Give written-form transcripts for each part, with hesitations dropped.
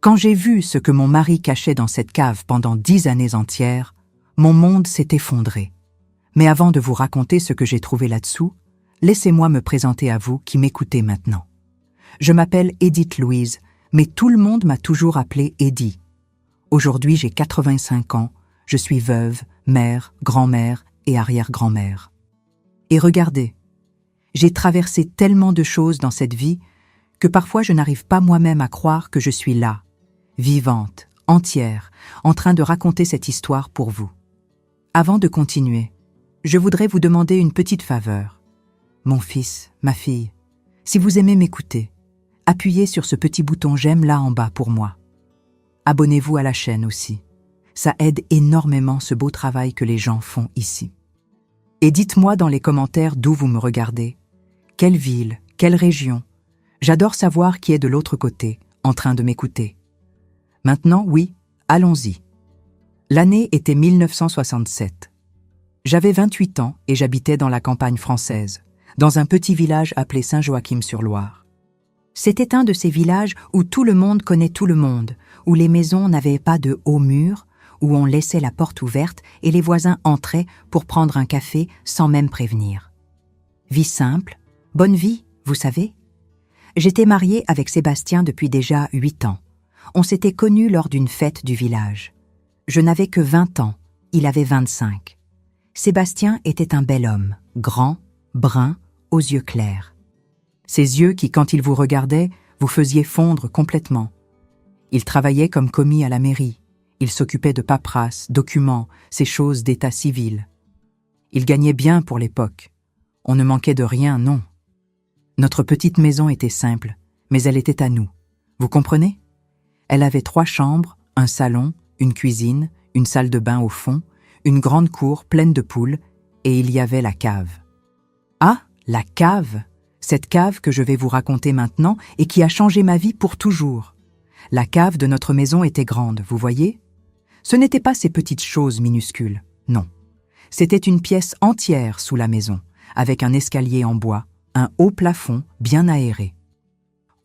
Quand j'ai vu ce que mon mari cachait dans cette cave pendant 10 années entières, mon monde s'est effondré. Mais avant de vous raconter ce que j'ai trouvé là-dessous, laissez-moi me présenter à vous qui m'écoutez maintenant. Je m'appelle Edith Louise, mais tout le monde m'a toujours appelée Eddie. Aujourd'hui, j'ai 85 ans, je suis veuve, mère, grand-mère et arrière-grand-mère. Et regardez, j'ai traversé tellement de choses dans cette vie que parfois je n'arrive pas moi-même à croire que je suis là, vivante, entière, en train de raconter cette histoire pour vous. Avant de continuer, je voudrais vous demander une petite faveur. Mon fils, ma fille, si vous aimez m'écouter, appuyez sur ce petit bouton j'aime là en bas pour moi. Abonnez-vous à la chaîne aussi. Ça aide énormément ce beau travail que les gens font ici. Et dites-moi dans les commentaires d'où vous me regardez. Quelle ville, quelle région. J'adore savoir qui est de l'autre côté, en train de m'écouter. Maintenant, oui, allons-y. L'année était 1967. J'avais 28 ans et j'habitais dans la campagne française, dans un petit village appelé Saint-Joachim-sur-Loire. C'était un de ces villages où tout le monde connaît tout le monde, où les maisons n'avaient pas de hauts murs, où on laissait la porte ouverte et les voisins entraient pour prendre un café sans même prévenir. Vie simple, bonne vie, vous savez. J'étais mariée avec Sébastien depuis déjà 8 ans. On s'était connus lors d'une fête du village. Je n'avais que 20 ans, il avait 25. Sébastien était un bel homme, grand, brun, aux yeux clairs. Ces yeux qui, quand il vous regardait, vous faisiez fondre complètement. Il travaillait comme commis à la mairie. Il s'occupait de paperasse, documents, ces choses d'état civil. Il gagnait bien pour l'époque. On ne manquait de rien, non. Notre petite maison était simple, mais elle était à nous. Vous comprenez? Elle avait 3 chambres, un salon, une cuisine, une salle de bain au fond, une grande cour pleine de poules, et il y avait la cave. Ah, la cave! Cette cave que je vais vous raconter maintenant et qui a changé ma vie pour toujours. La cave de notre maison était grande, vous voyez? Ce n'étaient pas ces petites choses minuscules, non. C'était une pièce entière sous la maison, avec un escalier en bois, un haut plafond bien aéré.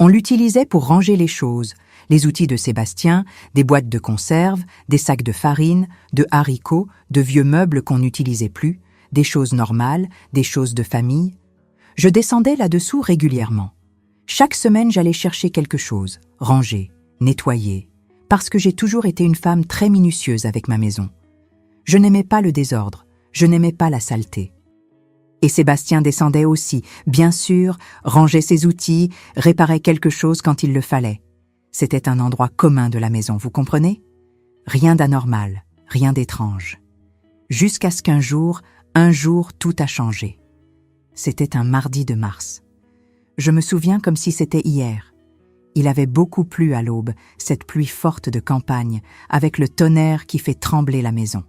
On l'utilisait pour ranger les choses, les outils de Sébastien, des boîtes de conserve, des sacs de farine, de haricots, de vieux meubles qu'on n'utilisait plus, des choses normales, des choses de famille. Je descendais là-dessous régulièrement. Chaque semaine, j'allais chercher quelque chose, ranger, nettoyer, parce que j'ai toujours été une femme très minutieuse avec ma maison. Je n'aimais pas le désordre, je n'aimais pas la saleté. Et Sébastien descendait aussi, bien sûr, rangeait ses outils, réparait quelque chose quand il le fallait. C'était un endroit commun de la maison, vous comprenez? Rien d'anormal, rien d'étrange. Jusqu'à ce qu'un jour, tout a changé. C'était un mardi de mars. Je me souviens comme si c'était hier. Il avait beaucoup plu à l'aube, cette pluie forte de campagne, avec le tonnerre qui fait trembler la maison.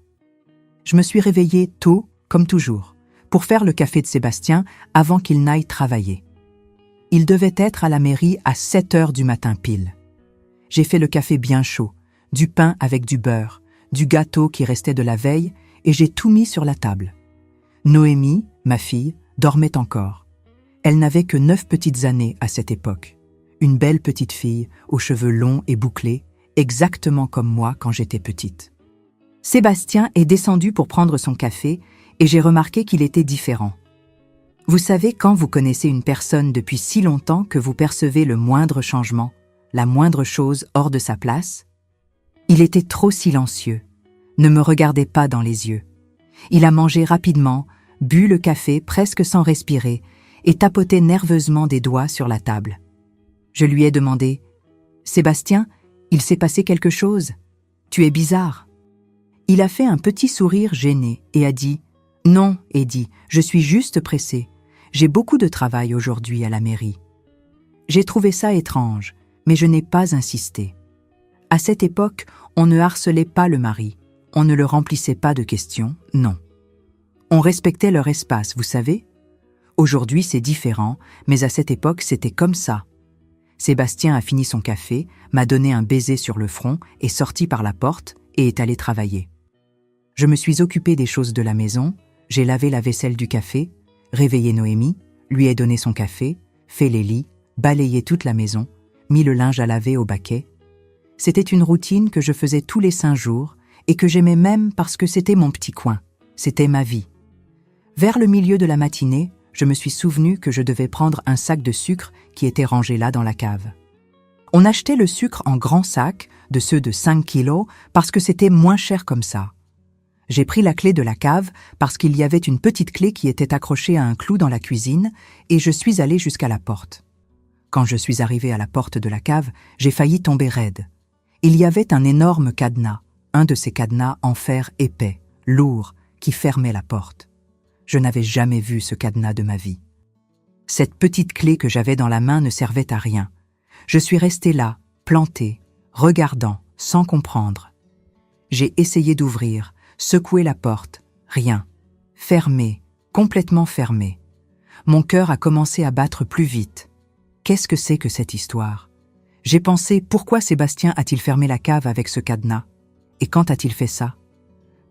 Je me suis réveillée tôt, comme toujours, pour faire le café de Sébastien avant qu'il n'aille travailler. Il devait être à la mairie à 7 heures du matin pile. J'ai fait le café bien chaud, du pain avec du beurre, du gâteau qui restait de la veille, et j'ai tout mis sur la table. Noémie, ma fille, dormait encore. Elle n'avait que 9 petites années à cette époque. Une belle petite fille, aux cheveux longs et bouclés, exactement comme moi quand j'étais petite. Sébastien est descendu pour prendre son café et j'ai remarqué qu'il était différent. Vous savez quand vous connaissez une personne depuis si longtemps que vous percevez le moindre changement, la moindre chose hors de sa place? Il était trop silencieux, ne me regardait pas dans les yeux. Il a mangé rapidement, bu le café presque sans respirer et tapotait nerveusement des doigts sur la table. Je lui ai demandé « Sébastien, il s'est passé quelque chose? Tu es bizarre. » Il a fait un petit sourire gêné et a dit « Non, Eddie, je suis juste pressé. J'ai beaucoup de travail aujourd'hui à la mairie. » J'ai trouvé ça étrange, mais je n'ai pas insisté. À cette époque, on ne harcelait pas le mari, on ne le remplissait pas de questions, non. On respectait leur espace, vous savez? Aujourd'hui, c'est différent, mais à cette époque, c'était comme ça. Sébastien a fini son café, m'a donné un baiser sur le front, est sorti par la porte et est allé travailler. Je me suis occupée des choses de la maison, j'ai lavé la vaisselle du café, réveillé Noémie, lui ai donné son café, fait les lits, balayé toute la maison, mis le linge à laver au baquet. C'était une routine que je faisais tous les 5 jours et que j'aimais même parce que c'était mon petit coin, c'était ma vie. Vers le milieu de la matinée, je me suis souvenu que je devais prendre un sac de sucre qui était rangé là dans la cave. On achetait le sucre en grands sacs, de ceux de 5 kilos, parce que c'était moins cher comme ça. J'ai pris la clé de la cave parce qu'il y avait une petite clé qui était accrochée à un clou dans la cuisine et je suis allé jusqu'à la porte. Quand je suis arrivé à la porte de la cave, j'ai failli tomber raide. Il y avait un énorme cadenas, un de ces cadenas en fer épais, lourd, qui fermait la porte. Je n'avais jamais vu ce cadenas de ma vie. Cette petite clé que j'avais dans la main ne servait à rien. Je suis resté là, planté, regardant, sans comprendre. J'ai essayé d'ouvrir, secouer la porte, rien. Fermé, complètement fermé. Mon cœur a commencé à battre plus vite. Qu'est-ce que c'est que cette histoire? J'ai pensé, pourquoi Sébastien a-t-il fermé la cave avec ce cadenas? Et quand a-t-il fait ça?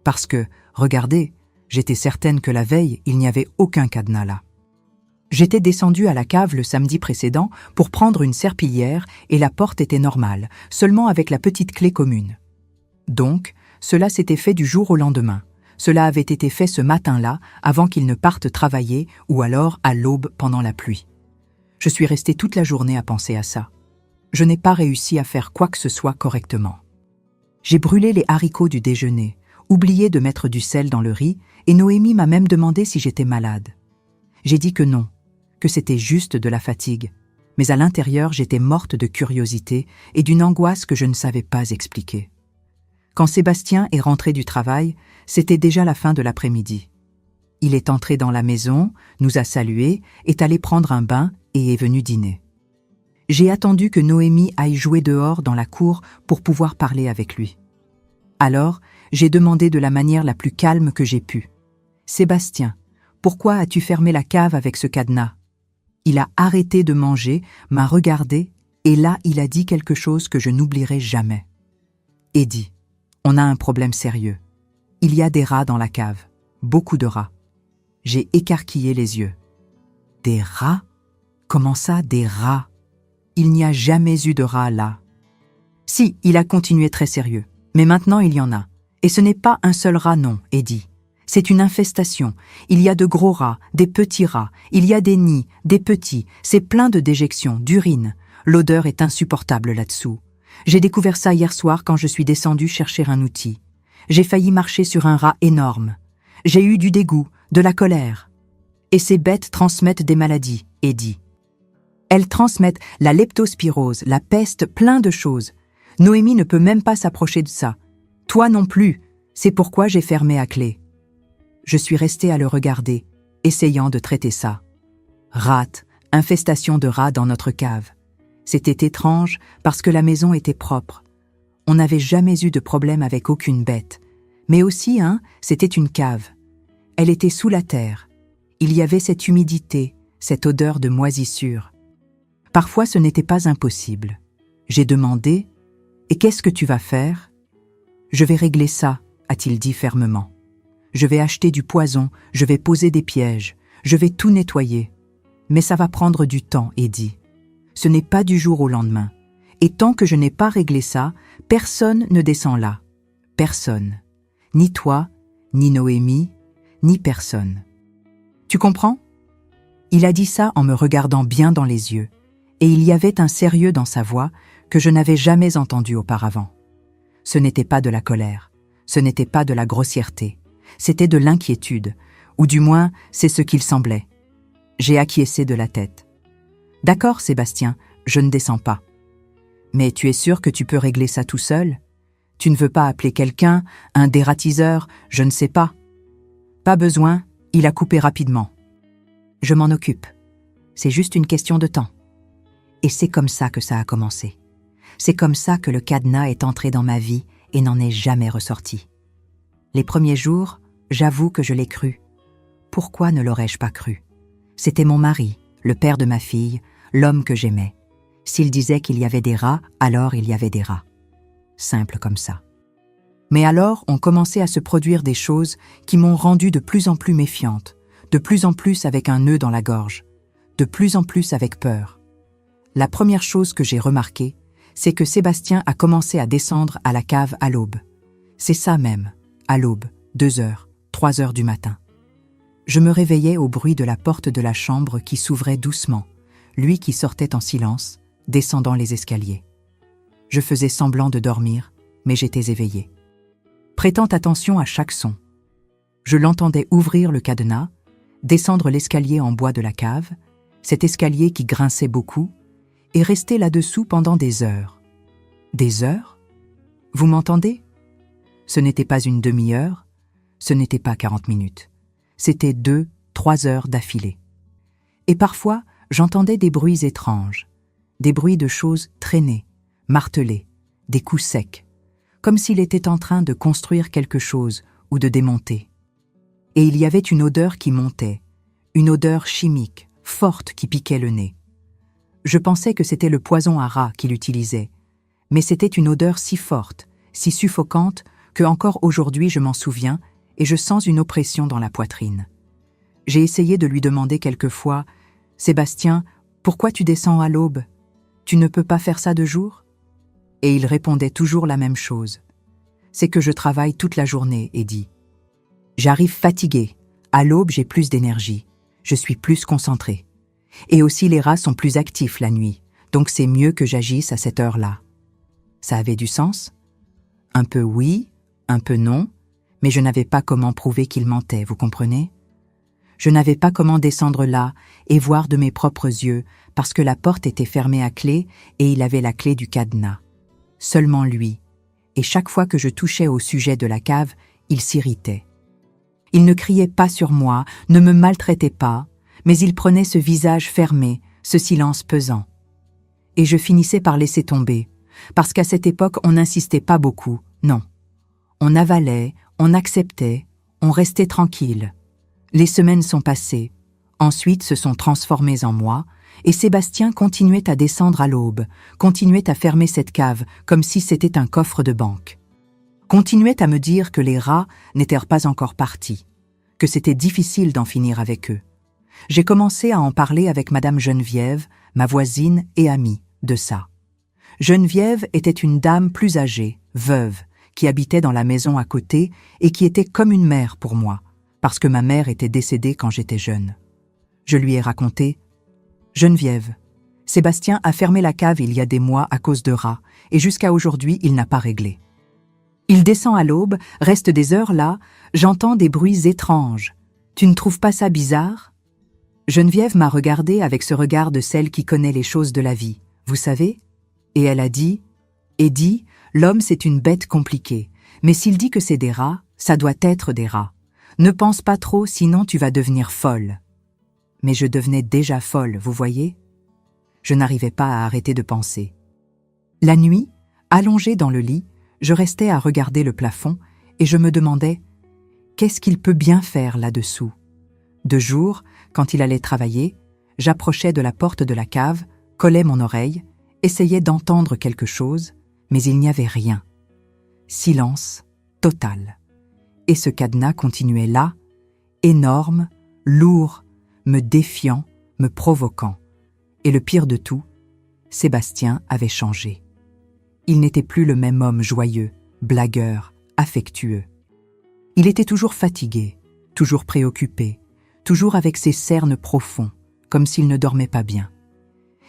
Parce que, regardez, j'étais certaine que la veille, il n'y avait aucun cadenas là. J'étais descendue à la cave le samedi précédent pour prendre une serpillière et la porte était normale, seulement avec la petite clé commune. Donc, cela s'était fait du jour au lendemain. Cela avait été fait ce matin-là, avant qu'il ne parte travailler ou alors à l'aube pendant la pluie. Je suis restée toute la journée à penser à ça. Je n'ai pas réussi à faire quoi que ce soit correctement. J'ai brûlé les haricots du déjeuner, oublié de mettre du sel dans le riz et Noémie m'a même demandé si j'étais malade. J'ai dit que non, que c'était juste de la fatigue, mais à l'intérieur j'étais morte de curiosité et d'une angoisse que je ne savais pas expliquer. Quand Sébastien est rentré du travail, c'était déjà la fin de l'après-midi. Il est entré dans la maison, nous a salués, est allé prendre un bain et est venu dîner. J'ai attendu que Noémie aille jouer dehors dans la cour pour pouvoir parler avec lui. Alors, j'ai demandé de la manière la plus calme que j'ai pu. « Sébastien, pourquoi as-tu fermé la cave avec ce cadenas ?» Il a arrêté de manger, m'a regardé, et là il a dit quelque chose que je n'oublierai jamais. « Eddie, on a un problème sérieux. Il y a des rats dans la cave, beaucoup de rats. » J'ai écarquillé les yeux. « Des rats? Comment ça, des rats? Il n'y a jamais eu de rats là. » Si, il a continué très sérieux. Mais maintenant il y en a. Et ce n'est pas un seul rat, non, Eddie. C'est une infestation. Il y a de gros rats, des petits rats, il y a des nids, des petits. C'est plein de déjections, d'urine. L'odeur est insupportable là-dessous. J'ai découvert ça hier soir quand je suis descendue chercher un outil. J'ai failli marcher sur un rat énorme. J'ai eu du dégoût, de la colère. Et ces bêtes transmettent des maladies, Eddie. Elles transmettent la leptospirose, la peste, plein de choses. Noémie ne peut même pas s'approcher de ça. Toi non plus. C'est pourquoi j'ai fermé à clé. Je suis restée à le regarder, essayant de traiter ça. Rats, infestation de rats dans notre cave. C'était étrange parce que la maison était propre. On n'avait jamais eu de problème avec aucune bête. Mais aussi, c'était une cave. Elle était sous la terre. Il y avait cette humidité, cette odeur de moisissure. Parfois, ce n'était pas impossible. J'ai demandé « Et qu'est-ce que tu vas faire ?»« Je vais régler ça, » a-t-il dit fermement. « Je vais acheter du poison, je vais poser des pièges, je vais tout nettoyer. Mais ça va prendre du temps, Eddie. Ce n'est pas du jour au lendemain. Et tant que je n'ai pas réglé ça, personne ne descend là. Personne. Ni toi, ni Noémie, ni personne. Tu comprends ?» Il a dit ça en me regardant bien dans les yeux, et il y avait un sérieux dans sa voix que je n'avais jamais entendu auparavant. Ce n'était pas de la colère, ce n'était pas de la grossièreté, c'était de l'inquiétude, ou du moins c'est ce qu'il semblait. J'ai acquiescé de la tête. « D'accord, Sébastien, je ne descends pas. Mais tu es sûr que tu peux régler ça tout seul? Tu ne veux pas appeler quelqu'un, un dératiseur, je ne sais pas. » Pas besoin, il a coupé rapidement. Je m'en occupe. C'est juste une question de temps. Et c'est comme ça que ça a commencé. C'est comme ça que le cadenas est entré dans ma vie et n'en est jamais ressorti. Les premiers jours, j'avoue que je l'ai cru. Pourquoi ne l'aurais-je pas cru? C'était mon mari, le père de ma fille, l'homme que j'aimais. S'il disait qu'il y avait des rats, alors il y avait des rats. Simple comme ça. Mais alors ont commencé à se produire des choses qui m'ont rendue de plus en plus méfiante, de plus en plus avec un nœud dans la gorge, de plus en plus avec peur. La première chose que j'ai remarquée, c'est que Sébastien a commencé à descendre à la cave à l'aube. C'est ça même, à l'aube, 2 heures, 3 heures du matin. Je me réveillais au bruit de la porte de la chambre qui s'ouvrait doucement, lui qui sortait en silence, descendant les escaliers. Je faisais semblant de dormir, mais j'étais éveillée. Prêtant attention à chaque son. Je l'entendais ouvrir le cadenas, descendre l'escalier en bois de la cave, cet escalier qui grinçait beaucoup, et rester là-dessous pendant des heures. Des heures? Vous m'entendez? Ce n'était pas une demi-heure, ce n'était pas 40 minutes. C'était 2, 3 heures d'affilée. Et parfois, j'entendais des bruits étranges, des bruits de choses traînées, martelées, des coups secs, comme s'il était en train de construire quelque chose ou de démonter. Et il y avait une odeur qui montait, une odeur chimique, forte qui piquait le nez. Je pensais que c'était le poison à rats qu'il utilisait, mais c'était une odeur si forte, si suffocante, que encore aujourd'hui je m'en souviens et je sens une oppression dans la poitrine. J'ai essayé de lui demander quelquefois « Sébastien, pourquoi tu descends à l'aube? Tu ne peux pas faire ça de jour ?» Et il répondait toujours la même chose. « C'est que je travaille toute la journée, Eddie. J'arrive fatigué. À l'aube, j'ai plus d'énergie. Je suis plus concentré. Et aussi les rats sont plus actifs la nuit, donc c'est mieux que j'agisse à cette heure-là. » Ça avait du sens? Un peu oui, un peu non, mais je n'avais pas comment prouver qu'il mentait, vous comprenez? Je n'avais pas comment descendre là et voir de mes propres yeux parce que la porte était fermée à clé et il avait la clé du cadenas. Seulement lui. Et chaque fois que je touchais au sujet de la cave, il s'irritait. Il ne criait pas sur moi, ne me maltraitait pas, mais il prenait ce visage fermé, ce silence pesant. Et je finissais par laisser tomber, parce qu'à cette époque on n'insistait pas beaucoup, non. On avalait, on acceptait, on restait tranquille. Les semaines sont passées, ensuite se sont transformées en mois, et Sébastien continuait à descendre à l'aube, continuait à fermer cette cave comme si c'était un coffre de banque. Continuait à me dire que les rats n'étaient pas encore partis, que c'était difficile d'en finir avec eux. J'ai commencé à en parler avec Madame Geneviève, ma voisine et amie, de ça. Geneviève était une dame plus âgée, veuve, qui habitait dans la maison à côté et qui était comme une mère pour moi, parce que ma mère était décédée quand j'étais jeune. Je lui ai raconté « Geneviève, Sébastien a fermé la cave il y a des mois à cause de rats, et jusqu'à aujourd'hui il n'a pas réglé. Il descend à l'aube, reste des heures là, j'entends des bruits étranges. Tu ne trouves pas ça bizarre ?» Geneviève m'a regardée avec ce regard de celle qui connaît les choses de la vie, vous savez? Et elle a dit « Eddie, l'homme c'est une bête compliquée, mais s'il dit que c'est des rats, ça doit être des rats. Ne pense pas trop, sinon tu vas devenir folle. » Mais je devenais déjà folle, vous voyez? Je n'arrivais pas à arrêter de penser. La nuit, allongée dans le lit, je restais à regarder le plafond et je me demandais « Qu'est-ce qu'il peut bien faire là-dessous ?» De jour, quand il allait travailler, j'approchais de la porte de la cave, collais mon oreille, essayais d'entendre quelque chose, mais il n'y avait rien. Silence total. Et ce cadenas continuait là, énorme, lourd, me défiant, me provoquant. Et le pire de tout, Sébastien avait changé. Il n'était plus le même homme joyeux, blagueur, affectueux. Il était toujours fatigué, toujours préoccupé, toujours avec ses cernes profonds, comme s'il ne dormait pas bien.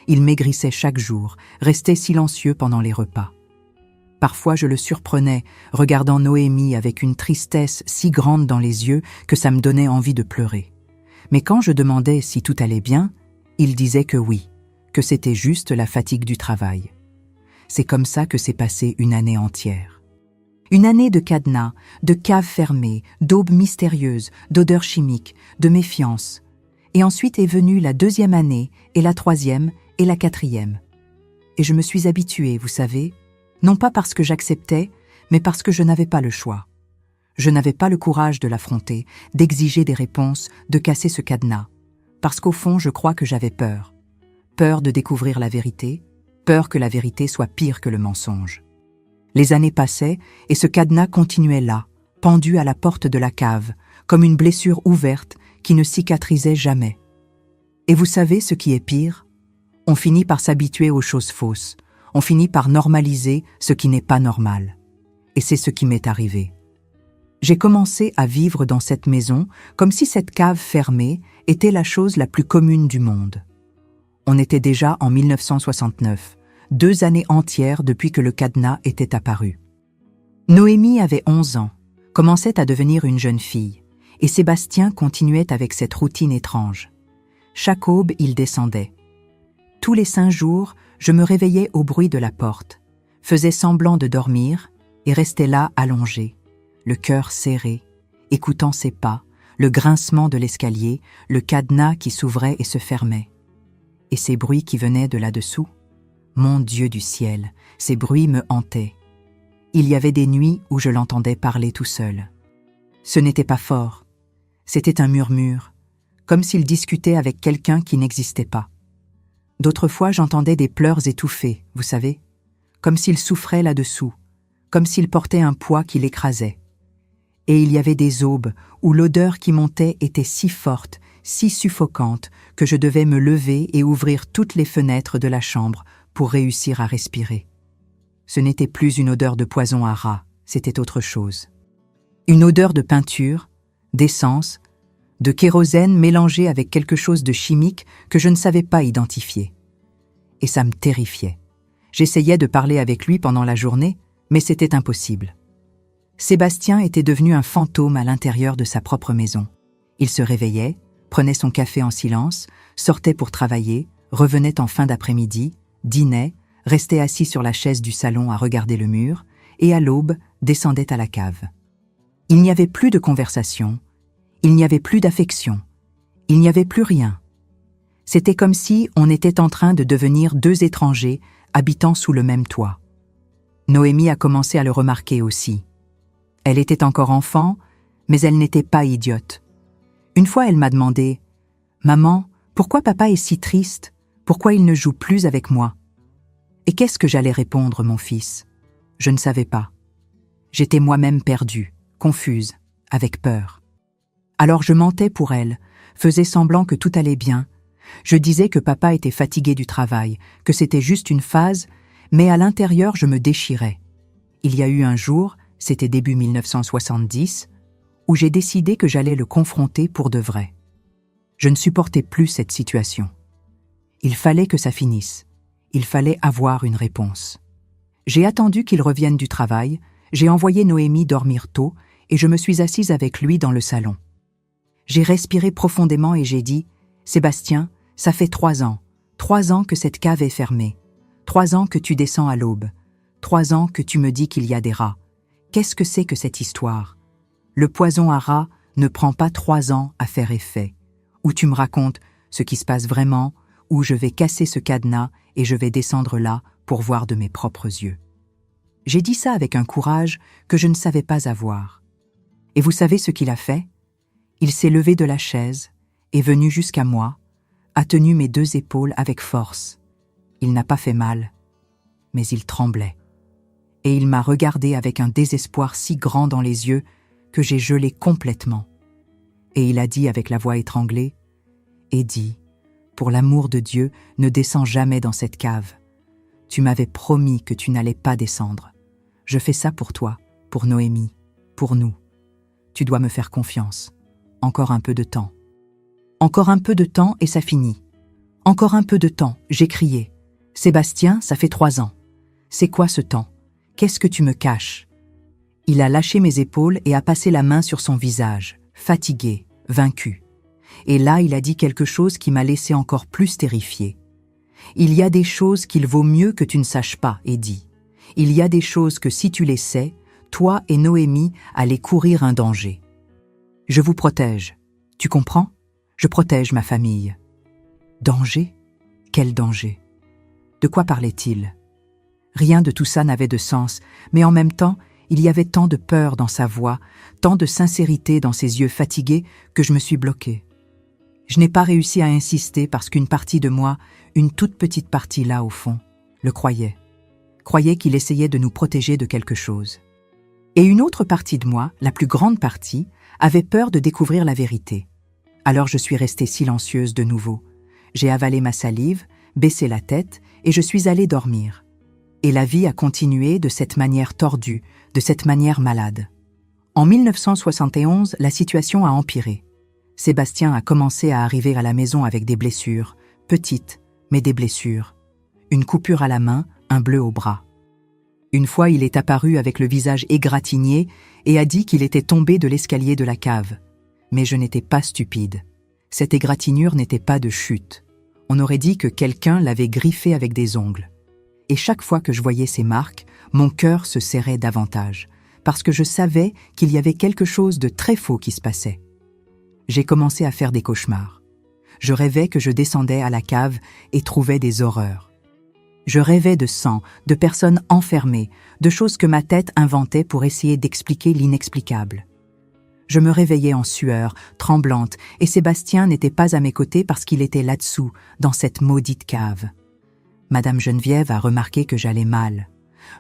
Il maigrissait chaque jour, restait silencieux pendant les repas. Parfois je le surprenais, regardant Noémie avec une tristesse si grande dans les yeux que ça me donnait envie de pleurer. Mais quand je demandais si tout allait bien, il disait que oui, que c'était juste la fatigue du travail. C'est comme ça que s'est passée une année entière. Une année de cadenas, de caves fermées, d'aubes mystérieuses, d'odeurs chimiques, de méfiance. Et ensuite est venue la 2e année, et la 3e, et la 4e. Et je me suis habituée, vous savez, non pas parce que j'acceptais, mais parce que je n'avais pas le choix. Je n'avais pas le courage de l'affronter, d'exiger des réponses, de casser ce cadenas. Parce qu'au fond, je crois que j'avais peur. Peur de découvrir la vérité, peur que la vérité soit pire que le mensonge. Les années passaient et ce cadenas continuait là, pendu à la porte de la cave, comme une blessure ouverte qui ne cicatrisait jamais. Et vous savez ce qui est pire? On finit par s'habituer aux choses fausses. On finit par normaliser ce qui n'est pas normal. Et c'est ce qui m'est arrivé. J'ai commencé à vivre dans cette maison comme si cette cave fermée était la chose la plus commune du monde. On était déjà en 1969, 2 années entières depuis que le cadenas était apparu. Noémie avait 11 ans, commençait à devenir une jeune fille, et Sébastien continuait avec cette routine étrange. Chaque aube, il descendait. Tous les 5 jours, je me réveillais au bruit de la porte, faisais semblant de dormir et restais là allongé, le cœur serré, écoutant ses pas, le grincement de l'escalier, le cadenas qui s'ouvrait et se fermait. Et ces bruits qui venaient de là-dessous? Mon Dieu du ciel, ces bruits me hantaient. Il y avait des nuits où je l'entendais parler tout seul. Ce n'était pas fort, c'était un murmure, comme s'il discutait avec quelqu'un qui n'existait pas. D'autres fois, j'entendais des pleurs étouffés, vous savez, comme s'il souffrait là-dessous, comme s'il portait un poids qui l'écrasait. Et il y avait des aubes où l'odeur qui montait était si forte, si suffocante, que je devais me lever et ouvrir toutes les fenêtres de la chambre pour réussir à respirer. Ce n'était plus une odeur de poison à rat, c'était autre chose. Une odeur de peinture, d'essence, de kérosène mélangée avec quelque chose de chimique que je ne savais pas identifier. Et ça me terrifiait. J'essayais de parler avec lui pendant la journée, mais c'était impossible. Sébastien était devenu un fantôme à l'intérieur de sa propre maison. Il se réveillait, prenait son café en silence, sortait pour travailler, revenait en fin d'après-midi, dînait, restait assis sur la chaise du salon à regarder le mur, et à l'aube, descendait à la cave. Il n'y avait plus de conversation, il n'y avait plus d'affection, il n'y avait plus rien. C'était comme si on était en train de devenir 2 étrangers habitant sous le même toit. Noémie a commencé à le remarquer aussi. Elle était encore enfant, mais elle n'était pas idiote. Une fois, elle m'a demandé « Maman, pourquoi papa est si triste? Pourquoi il ne joue plus avec moi ?» Et qu'est-ce que j'allais répondre, mon fils? Je ne savais pas. J'étais moi-même perdue, confuse, avec peur. Alors je mentais pour elle, faisais semblant que tout allait bien. Je disais que papa était fatigué du travail, que c'était juste une phase, mais à l'intérieur je me déchirais. Il y a eu un jour, c'était début 1970, où j'ai décidé que j'allais le confronter pour de vrai. Je ne supportais plus cette situation. Il fallait que ça finisse. Il fallait avoir une réponse. J'ai attendu qu'il revienne du travail, j'ai envoyé Noémie dormir tôt et je me suis assise avec lui dans le salon. J'ai respiré profondément et j'ai dit « Sébastien, ça fait 3 ans. 3 ans que cette cave est fermée. 3 ans que tu descends à l'aube. 3 ans que tu me dis qu'il y a des rats. Qu'est-ce que c'est que cette histoire? Le poison à rats ne prend pas 3 ans à faire effet. Ou tu me racontes ce qui se passe vraiment, ou je vais casser ce cadenas et je vais descendre là pour voir de mes propres yeux. » J'ai dit ça avec un courage que je ne savais pas avoir. Et vous savez ce qu'il a fait? Il s'est levé de la chaise, est venu jusqu'à moi, a tenu mes 2 épaules avec force. Il n'a pas fait mal, mais il tremblait. Et il m'a regardé avec un désespoir si grand dans les yeux que j'ai gelé complètement. Et il a dit avec la voix étranglée, « Eddie, pour l'amour de Dieu, ne descends jamais dans cette cave. Tu m'avais promis que tu n'allais pas descendre. Je fais ça pour toi, pour Noémie, pour nous. Tu dois me faire confiance. Encore un peu de temps. » Encore un peu de temps et ça finit. Encore un peu de temps, j'ai crié. « Sébastien, ça fait 3 ans. C'est quoi ce temps? Qu'est-ce que tu me caches ?» Il a lâché mes épaules et a passé la main sur son visage, fatigué, vaincu. Et là, il a dit quelque chose qui m'a laissé encore plus terrifiée. « Il y a des choses qu'il vaut mieux que tu ne saches pas, Eddie. Il y a des choses que si tu les sais, toi et Noémie allez courir un danger. Je vous protège. Tu comprends? Je protège ma famille. » Danger? Quel danger? De quoi parlait-il? Rien de tout ça n'avait de sens, mais en même temps, il y avait tant de peur dans sa voix, tant de sincérité dans ses yeux fatigués que je me suis bloquée. Je n'ai pas réussi à insister parce qu'une partie de moi, une toute petite partie là au fond, le croyait. Croyait qu'il essayait de nous protéger de quelque chose. Et une autre partie de moi, la plus grande partie, avait peur de découvrir la vérité. Alors je suis restée silencieuse de nouveau. J'ai avalé ma salive, baissé la tête et je suis allée dormir. Et la vie a continué de cette manière tordue, de cette manière malade. En 1971, la situation a empiré. Sébastien a commencé à arriver à la maison avec des blessures, petites, mais des blessures. Une coupure à la main, un bleu au bras. Une fois, il est apparu avec le visage égratigné et a dit qu'il était tombé de l'escalier de la cave. Mais je n'étais pas stupide. Cette égratignure n'était pas de chute. On aurait dit que quelqu'un l'avait griffé avec des ongles. Et chaque fois que je voyais ces marques, mon cœur se serrait davantage, parce que je savais qu'il y avait quelque chose de très faux qui se passait. J'ai commencé à faire des cauchemars. Je rêvais que je descendais à la cave et trouvais des horreurs. Je rêvais de sang, de personnes enfermées, de choses que ma tête inventait pour essayer d'expliquer l'inexplicable. Je me réveillais en sueur, tremblante, et Sébastien n'était pas à mes côtés parce qu'il était là-dessous, dans cette maudite cave. Madame Geneviève a remarqué que j'allais mal.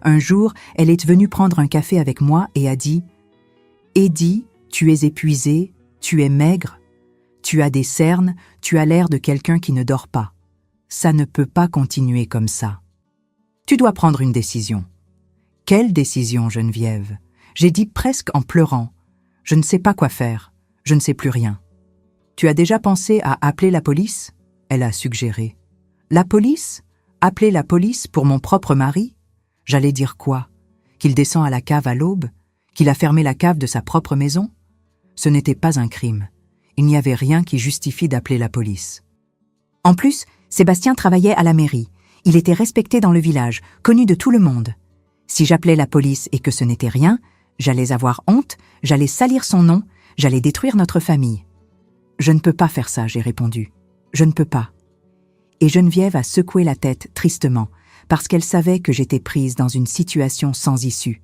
Un jour, elle est venue prendre un café avec moi et a dit « Eddie, tu es épuisé, tu es maigre, tu as des cernes, tu as l'air de quelqu'un qui ne dort pas. Ça ne peut pas continuer comme ça. Tu dois prendre une décision. » « Quelle décision, Geneviève ?» J'ai dit presque en pleurant. « Je ne sais pas quoi faire, je ne sais plus rien. »« Tu as déjà pensé à appeler la police ?» Elle a suggéré. « La police ? Appeler la police pour mon propre mari ? J'allais dire quoi ? Qu'il descend à la cave à l'aube ? Qu'il a fermé la cave de sa propre maison ? Ce n'était pas un crime. Il n'y avait rien qui justifie d'appeler la police. En plus, Sébastien travaillait à la mairie. Il était respecté dans le village, connu de tout le monde. Si j'appelais la police et que ce n'était rien, j'allais avoir honte, j'allais salir son nom, j'allais détruire notre famille. « Je ne peux pas faire ça », j'ai répondu. « Je ne peux pas. » Et Geneviève a secoué la tête tristement, parce qu'elle savait que j'étais prise dans une situation sans issue.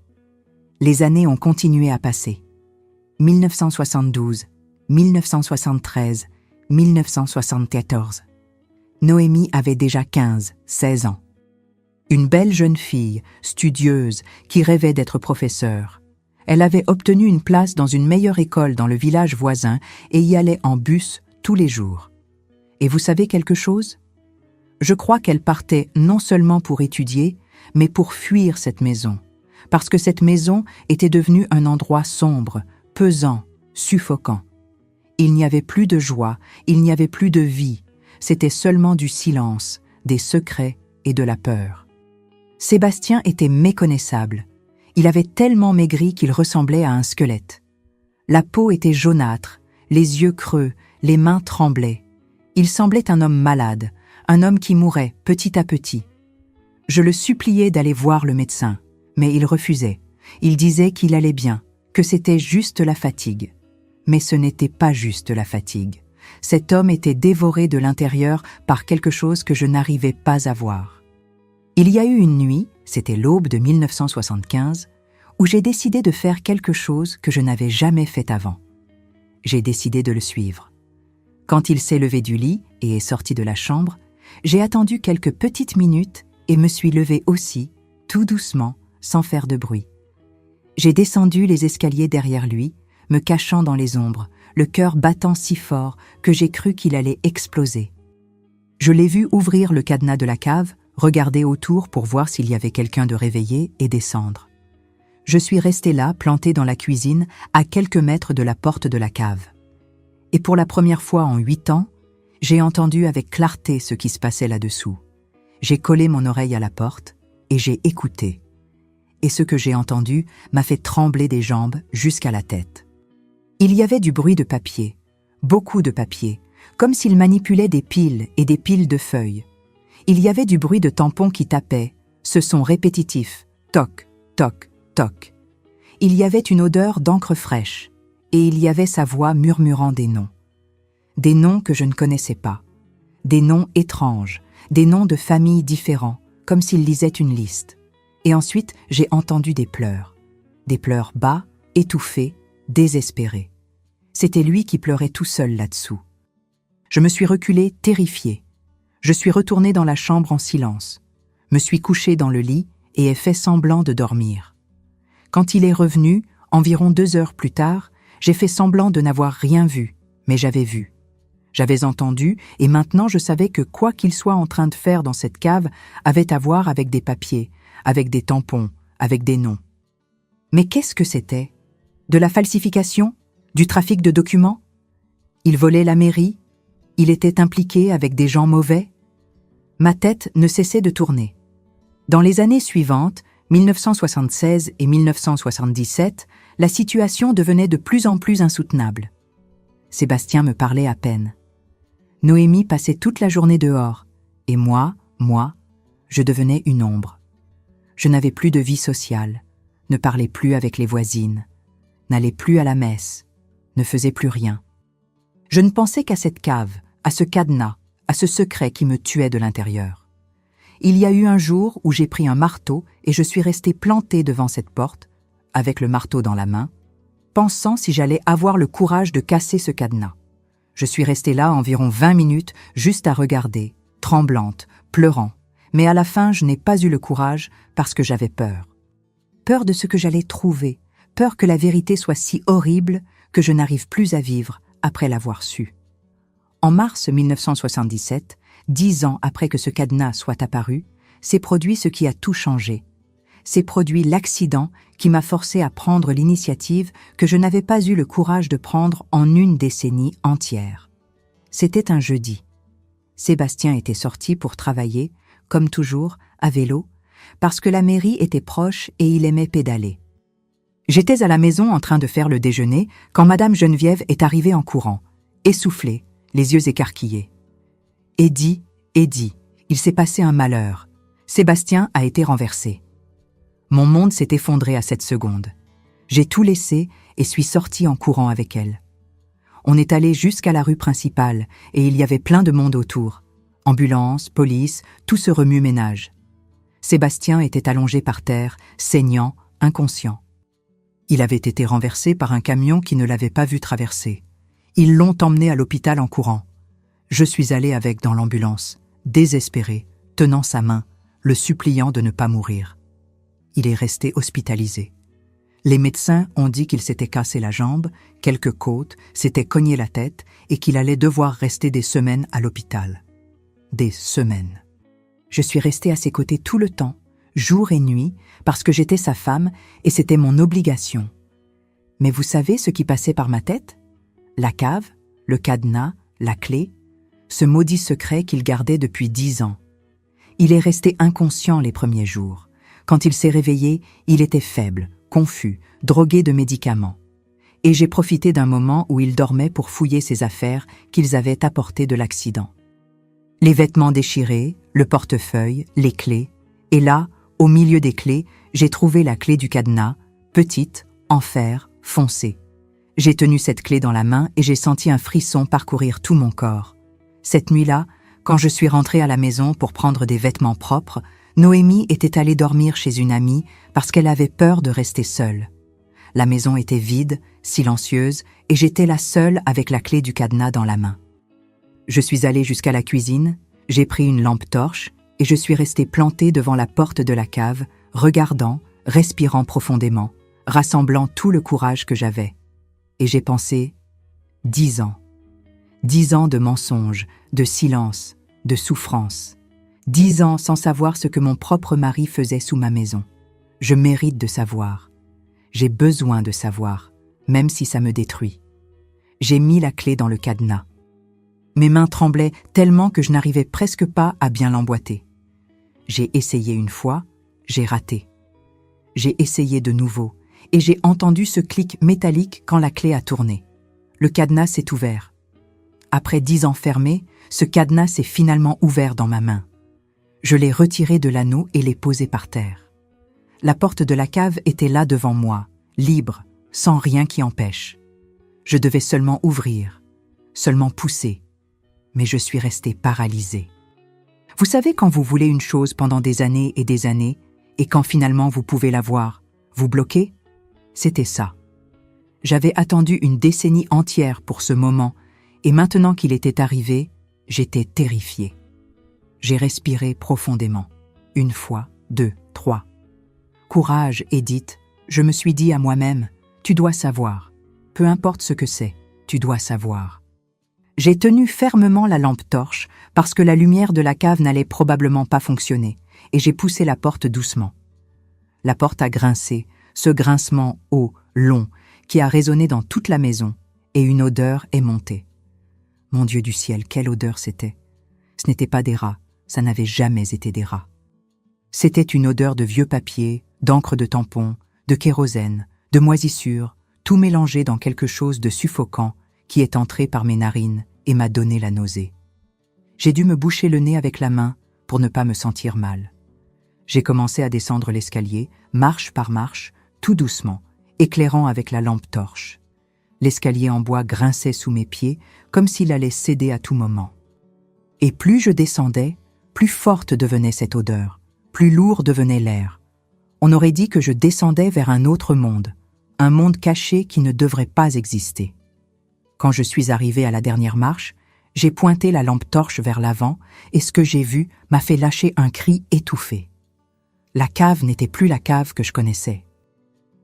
Les années ont continué à passer. 1972, 1973, 1974. Noémie avait déjà 15, 16 ans. Une belle jeune fille, studieuse, qui rêvait d'être professeure. Elle avait obtenu une place dans une meilleure école dans le village voisin et y allait en bus tous les jours. Et vous savez quelque chose ? Je crois qu'elle partait non seulement pour étudier, mais pour fuir cette maison, parce que cette maison était devenue un endroit sombre, pesant, suffocant. Il n'y avait plus de joie, il n'y avait plus de vie, c'était seulement du silence, des secrets et de la peur. Sébastien était méconnaissable. Il avait tellement maigri qu'il ressemblait à un squelette. La peau était jaunâtre, les yeux creux, les mains tremblaient. Il semblait un homme malade, un homme qui mourait petit à petit. Je le suppliais d'aller voir le médecin, mais il refusait. Il disait qu'il allait bien, que c'était juste la fatigue. Mais ce n'était pas juste la fatigue. Cet homme était dévoré de l'intérieur par quelque chose que je n'arrivais pas à voir. Il y a eu une nuit, c'était l'aube de 1975, où j'ai décidé de faire quelque chose que je n'avais jamais fait avant. J'ai décidé de le suivre. Quand il s'est levé du lit et est sorti de la chambre, j'ai attendu quelques petites minutes et me suis levée aussi, tout doucement, sans faire de bruit. J'ai descendu les escaliers derrière lui, me cachant dans les ombres, le cœur battant si fort que j'ai cru qu'il allait exploser. Je l'ai vu ouvrir le cadenas de la cave, regarder autour pour voir s'il y avait quelqu'un de réveillé et descendre. Je suis restée là, plantée dans la cuisine, à quelques mètres de la porte de la cave. Et pour la première fois en 8 ans, j'ai entendu avec clarté ce qui se passait là-dessous. J'ai collé mon oreille à la porte et j'ai écouté. Et ce que j'ai entendu m'a fait trembler des jambes jusqu'à la tête. Il y avait du bruit de papier, beaucoup de papier, comme s'il manipulait des piles et des piles de feuilles. Il y avait du bruit de tampons qui tapaient, ce son répétitif, toc, toc, toc. Il y avait une odeur d'encre fraîche, et il y avait sa voix murmurant des noms. Des noms que je ne connaissais pas, des noms étranges, des noms de familles différents, comme s'il lisait une liste. Et ensuite, j'ai entendu des pleurs bas, étouffés, désespérés. C'était lui qui pleurait tout seul là-dessous. Je me suis reculée, terrifiée. Je suis retournée dans la chambre en silence, me suis couchée dans le lit et ai fait semblant de dormir. Quand il est revenu, environ 2 heures plus tard, j'ai fait semblant de n'avoir rien vu, mais j'avais vu. J'avais entendu, et maintenant je savais que quoi qu'il soit en train de faire dans cette cave avait à voir avec des papiers, avec des tampons, avec des noms. Mais qu'est-ce que c'était? De la falsification? Du trafic de documents? Il volait la mairie? Il était impliqué avec des gens mauvais? Ma tête ne cessait de tourner. Dans les années suivantes, 1976 et 1977, la situation devenait de plus en plus insoutenable. Sébastien me parlait à peine. Noémie passait toute la journée dehors, et moi, je devenais une ombre. Je n'avais plus de vie sociale, ne parlais plus avec les voisines, n'allais plus à la messe, ne faisais plus rien. Je ne pensais qu'à cette cave, à ce cadenas, à ce secret qui me tuait de l'intérieur. Il y a eu un jour où j'ai pris un marteau et je suis restée plantée devant cette porte, avec le marteau dans la main, pensant si j'allais avoir le courage de casser ce cadenas. Je suis restée là environ 20 minutes, juste à regarder, tremblante, pleurant, mais à la fin je n'ai pas eu le courage parce que j'avais peur. Peur de ce que j'allais trouver, peur que la vérité soit si horrible que je n'arrive plus à vivre après l'avoir su. En mars 1977, 10 ans après que ce cadenas soit apparu, s'est produit ce qui a tout changé. S'est produit l'accident qui m'a forcé à prendre l'initiative que je n'avais pas eu le courage de prendre en une décennie entière. C'était un jeudi. Sébastien était sorti pour travailler, comme toujours, à vélo, parce que la mairie était proche et il aimait pédaler. J'étais à la maison en train de faire le déjeuner quand Madame Geneviève est arrivée en courant, essoufflée, les yeux écarquillés. « Eddie, il s'est passé un malheur. Sébastien a été renversé. » Mon monde s'est effondré à cette seconde. J'ai tout laissé et suis sortie en courant avec elle. On est allé jusqu'à la rue principale et il y avait plein de monde autour. Ambulance, police, tout ce remue-ménage. Sébastien était allongé par terre, saignant, inconscient. Il avait été renversé par un camion qui ne l'avait pas vu traverser. Ils l'ont emmené à l'hôpital en courant. Je suis allée avec dans l'ambulance, désespérée, tenant sa main, le suppliant de ne pas mourir. Il est resté hospitalisé. Les médecins ont dit qu'il s'était cassé la jambe, quelques côtes, s'était cogné la tête et qu'il allait devoir rester des semaines à l'hôpital. Des semaines. Je suis restée à ses côtés tout le temps, jour et nuit, parce que j'étais sa femme et c'était mon obligation. Mais vous savez ce qui passait par ma tête? La cave, le cadenas, la clé, ce maudit secret qu'il gardait depuis 10 ans. Il est resté inconscient les premiers jours. Quand il s'est réveillé, il était faible, confus, drogué de médicaments. Et j'ai profité d'un moment où il dormait pour fouiller ses affaires qu'ils avaient apportées de l'accident. Les vêtements déchirés, le portefeuille, les clés. Et là, au milieu des clés, j'ai trouvé la clé du cadenas, petite, en fer, foncé. J'ai tenu cette clé dans la main et j'ai senti un frisson parcourir tout mon corps. Cette nuit-là, quand je suis rentrée à la maison pour prendre des vêtements propres, Noémie était allée dormir chez une amie parce qu'elle avait peur de rester seule. La maison était vide, silencieuse, et j'étais la seule avec la clé du cadenas dans la main. Je suis allée jusqu'à la cuisine, j'ai pris une lampe torche et je suis restée plantée devant la porte de la cave, regardant, respirant profondément, rassemblant tout le courage que j'avais. Et j'ai pensé, 10 ans. 10 ans de mensonges, de silence, de souffrance. 10 ans sans savoir ce que mon propre mari faisait sous ma maison. Je mérite de savoir. J'ai besoin de savoir, même si ça me détruit. J'ai mis la clé dans le cadenas. Mes mains tremblaient tellement que je n'arrivais presque pas à bien l'emboîter. J'ai essayé une fois, j'ai raté. J'ai essayé de nouveau, et j'ai entendu ce clic métallique quand la clé a tourné. Le cadenas s'est ouvert. Après 10 ans fermé, ce cadenas s'est finalement ouvert dans ma main. Je l'ai retiré de l'anneau et l'ai posé par terre. La porte de la cave était là devant moi, libre, sans rien qui empêche. Je devais seulement ouvrir, seulement pousser, mais je suis restée paralysée. Vous savez quand vous voulez une chose pendant des années, et quand finalement vous pouvez l'avoir, vous bloquez? C'était ça. J'avais attendu une décennie entière pour ce moment, et maintenant qu'il était arrivé, j'étais terrifiée. J'ai respiré profondément. 1 fois, 2, 3. Courage, Edith, je me suis dit à moi-même, tu dois savoir. Peu importe ce que c'est, tu dois savoir. J'ai tenu fermement la lampe torche parce que la lumière de la cave n'allait probablement pas fonctionner, et j'ai poussé la porte doucement. La porte a grincé, ce grincement haut, long, qui a résonné dans toute la maison, et une odeur est montée. Mon Dieu du ciel, quelle odeur c'était! Ce n'était pas des rats, ça n'avait jamais été des rats. C'était une odeur de vieux papier, d'encre de tampon, de kérosène, de moisissure, tout mélangé dans quelque chose de suffocant qui est entré par mes narines et m'a donné la nausée. J'ai dû me boucher le nez avec la main pour ne pas me sentir mal. J'ai commencé à descendre l'escalier, marche par marche, tout doucement, éclairant avec la lampe torche. L'escalier en bois grinçait sous mes pieds comme s'il allait céder à tout moment. Et plus je descendais, plus forte devenait cette odeur, plus lourd devenait l'air. On aurait dit que je descendais vers un autre monde, un monde caché qui ne devrait pas exister. Quand je suis arrivée à la dernière marche, j'ai pointé la lampe torche vers l'avant et ce que j'ai vu m'a fait lâcher un cri étouffé. La cave n'était plus la cave que je connaissais.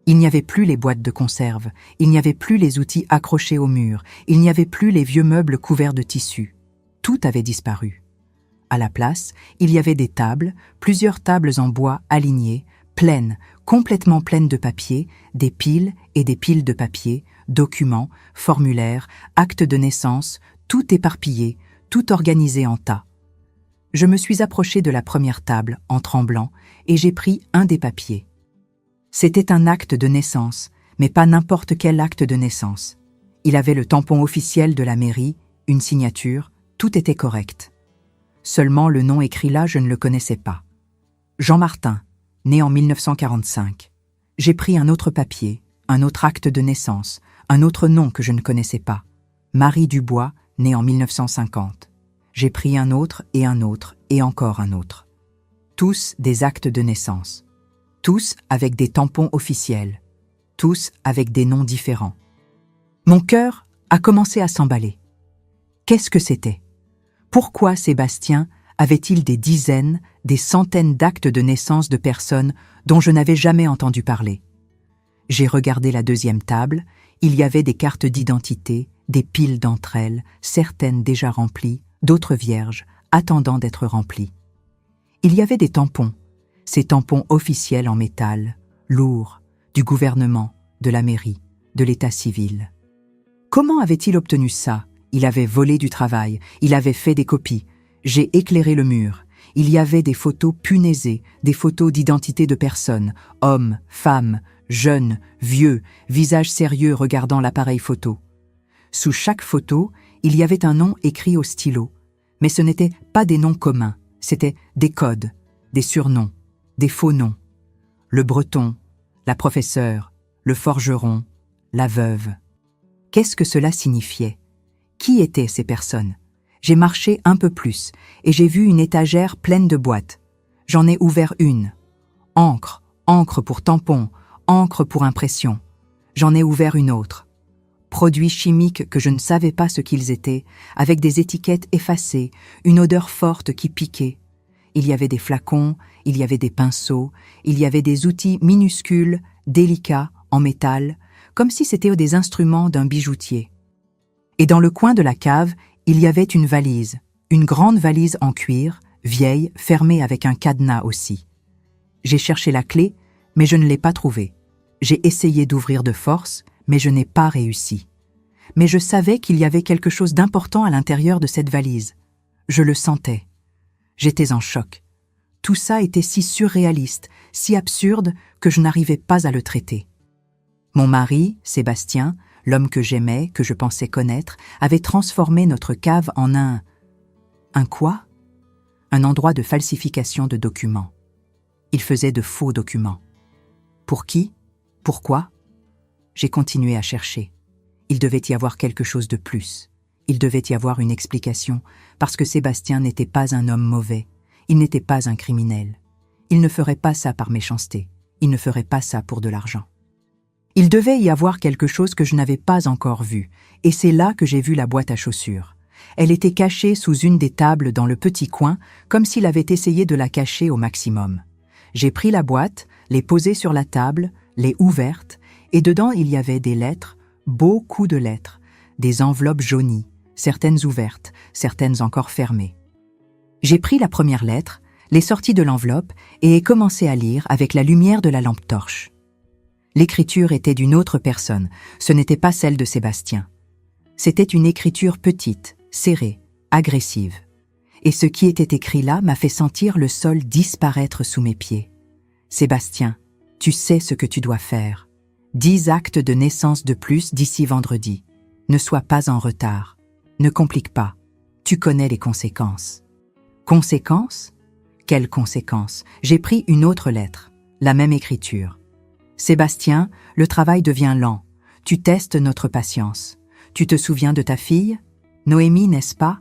Il n'y avait plus les boîtes de conserve, il n'y avait plus les outils accrochés au mur, il n'y avait plus les vieux meubles couverts de tissu. Tout avait disparu. À la place, il y avait des tables, plusieurs tables en bois alignées, pleines, complètement pleines de papier, des piles et des piles de papier, documents, formulaires, actes de naissance, tout éparpillé, tout organisé en tas. Je me suis approchée de la première table, en tremblant, et j'ai pris un des papiers. C'était un acte de naissance, mais pas n'importe quel acte de naissance. Il avait le tampon officiel de la mairie, une signature, tout était correct. Seulement le nom écrit là, je ne le connaissais pas. Jean Martin, né en 1945. J'ai pris un autre papier, un autre acte de naissance, un autre nom que je ne connaissais pas. Marie Dubois, née en 1950. J'ai pris un autre et encore un autre. Tous des actes de naissance. Tous avec des tampons officiels. Tous avec des noms différents. Mon cœur a commencé à s'emballer. Qu'est-ce que c'était? Pourquoi Sébastien avait-il des dizaines, des centaines d'actes de naissance de personnes dont je n'avais jamais entendu parler? J'ai regardé la deuxième table, il y avait des cartes d'identité, des piles d'entre elles, certaines déjà remplies, d'autres vierges, attendant d'être remplies. Il y avait des tampons, ces tampons officiels en métal, lourds, du gouvernement, de la mairie, de l'état civil. Comment avait-il obtenu ça? Il avait volé du travail, il avait fait des copies. J'ai éclairé le mur. Il y avait des photos punaisées, des photos d'identité de personnes, hommes, femmes, jeunes, vieux, visages sérieux regardant l'appareil photo. Sous chaque photo, il y avait un nom écrit au stylo. Mais ce n'étaient pas des noms communs, c'étaient des codes, des surnoms, des faux noms. Le breton, la professeure, le forgeron, la veuve. Qu'est-ce que cela signifiait? Qui étaient ces personnes? J'ai marché un peu plus et j'ai vu une étagère pleine de boîtes. J'en ai ouvert une. Encre, encre pour tampon, encre pour impression. J'en ai ouvert une autre. Produits chimiques que je ne savais pas ce qu'ils étaient, avec des étiquettes effacées, une odeur forte qui piquait. Il y avait des flacons, il y avait des pinceaux, il y avait des outils minuscules, délicats, en métal, comme si c'était des instruments d'un bijoutier. Et dans le coin de la cave, il y avait une valise, une grande valise en cuir, vieille, fermée avec un cadenas aussi. J'ai cherché la clé, mais je ne l'ai pas trouvée. J'ai essayé d'ouvrir de force, mais je n'ai pas réussi. Mais je savais qu'il y avait quelque chose d'important à l'intérieur de cette valise. Je le sentais. J'étais en choc. Tout ça était si surréaliste, si absurde que je n'arrivais pas à le traiter. Mon mari, Sébastien, l'homme que j'aimais, que je pensais connaître, avait transformé notre cave en un quoi? Un endroit de falsification de documents. Il faisait de faux documents. Pour qui? Pourquoi? J'ai continué à chercher. Il devait y avoir quelque chose de plus. Il devait y avoir une explication, parce que Sébastien n'était pas un homme mauvais. Il n'était pas un criminel. Il ne ferait pas ça par méchanceté. Il ne ferait pas ça pour de l'argent. Il devait y avoir quelque chose que je n'avais pas encore vu, et c'est là que j'ai vu la boîte à chaussures. Elle était cachée sous une des tables dans le petit coin, comme s'il avait essayé de la cacher au maximum. J'ai pris la boîte, l'ai posée sur la table, l'ai ouverte, et dedans il y avait des lettres, beaucoup de lettres, des enveloppes jaunies, certaines ouvertes, certaines encore fermées. J'ai pris la première lettre, les sortis de l'enveloppe et ai commencé à lire avec la lumière de la lampe torche. L'écriture était d'une autre personne, ce n'était pas celle de Sébastien. C'était une écriture petite, serrée, agressive. Et ce qui était écrit là m'a fait sentir le sol disparaître sous mes pieds. Sébastien, tu sais ce que tu dois faire. 10 actes de naissance de plus d'ici vendredi. Ne sois pas en retard. Ne complique pas. Tu connais les conséquences. Conséquences ? Quelles conséquences ? J'ai pris une autre lettre, la même écriture. Sébastien, le travail devient lent. Tu testes notre patience. Tu te souviens de ta fille ? Noémie, n'est-ce pas ?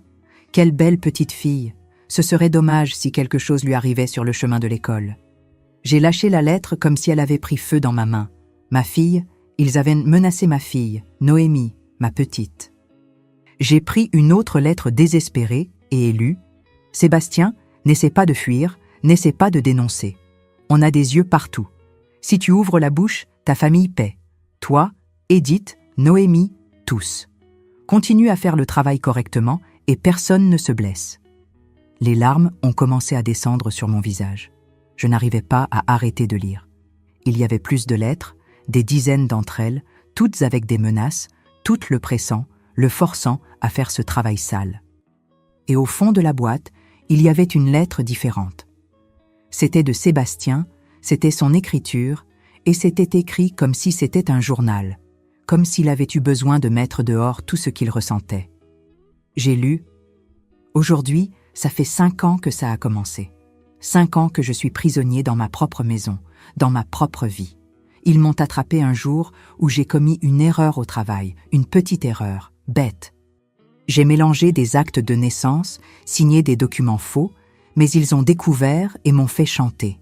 Quelle belle petite fille. Ce serait dommage si quelque chose lui arrivait sur le chemin de l'école. J'ai lâché la lettre comme si elle avait pris feu dans ma main. Ma fille, ils avaient menacé ma fille, Noémie, ma petite. J'ai pris une autre lettre désespérée et ai lu « Sébastien, n'essaie pas de fuir, n'essaie pas de dénoncer. On a des yeux partout. Si tu ouvres la bouche, ta famille paie. Toi, Edith, Noémie, tous. Continue à faire le travail correctement et personne ne se blesse. » Les larmes ont commencé à descendre sur mon visage. Je n'arrivais pas à arrêter de lire. Il y avait plus de lettres, des dizaines d'entre elles, toutes avec des menaces, toutes le pressant, le forçant à faire ce travail sale. Et au fond de la boîte, il y avait une lettre différente. C'était de Sébastien, c'était son écriture, et c'était écrit comme si c'était un journal, comme s'il avait eu besoin de mettre dehors tout ce qu'il ressentait. J'ai lu « Aujourd'hui, ça fait 5 ans que ça a commencé. 5 ans que je suis prisonnier dans ma propre maison, dans ma propre vie. Ils m'ont attrapé un jour où j'ai commis une erreur au travail, une petite erreur, bête. J'ai mélangé des actes de naissance, signé des documents faux, mais ils ont découvert et m'ont fait chanter.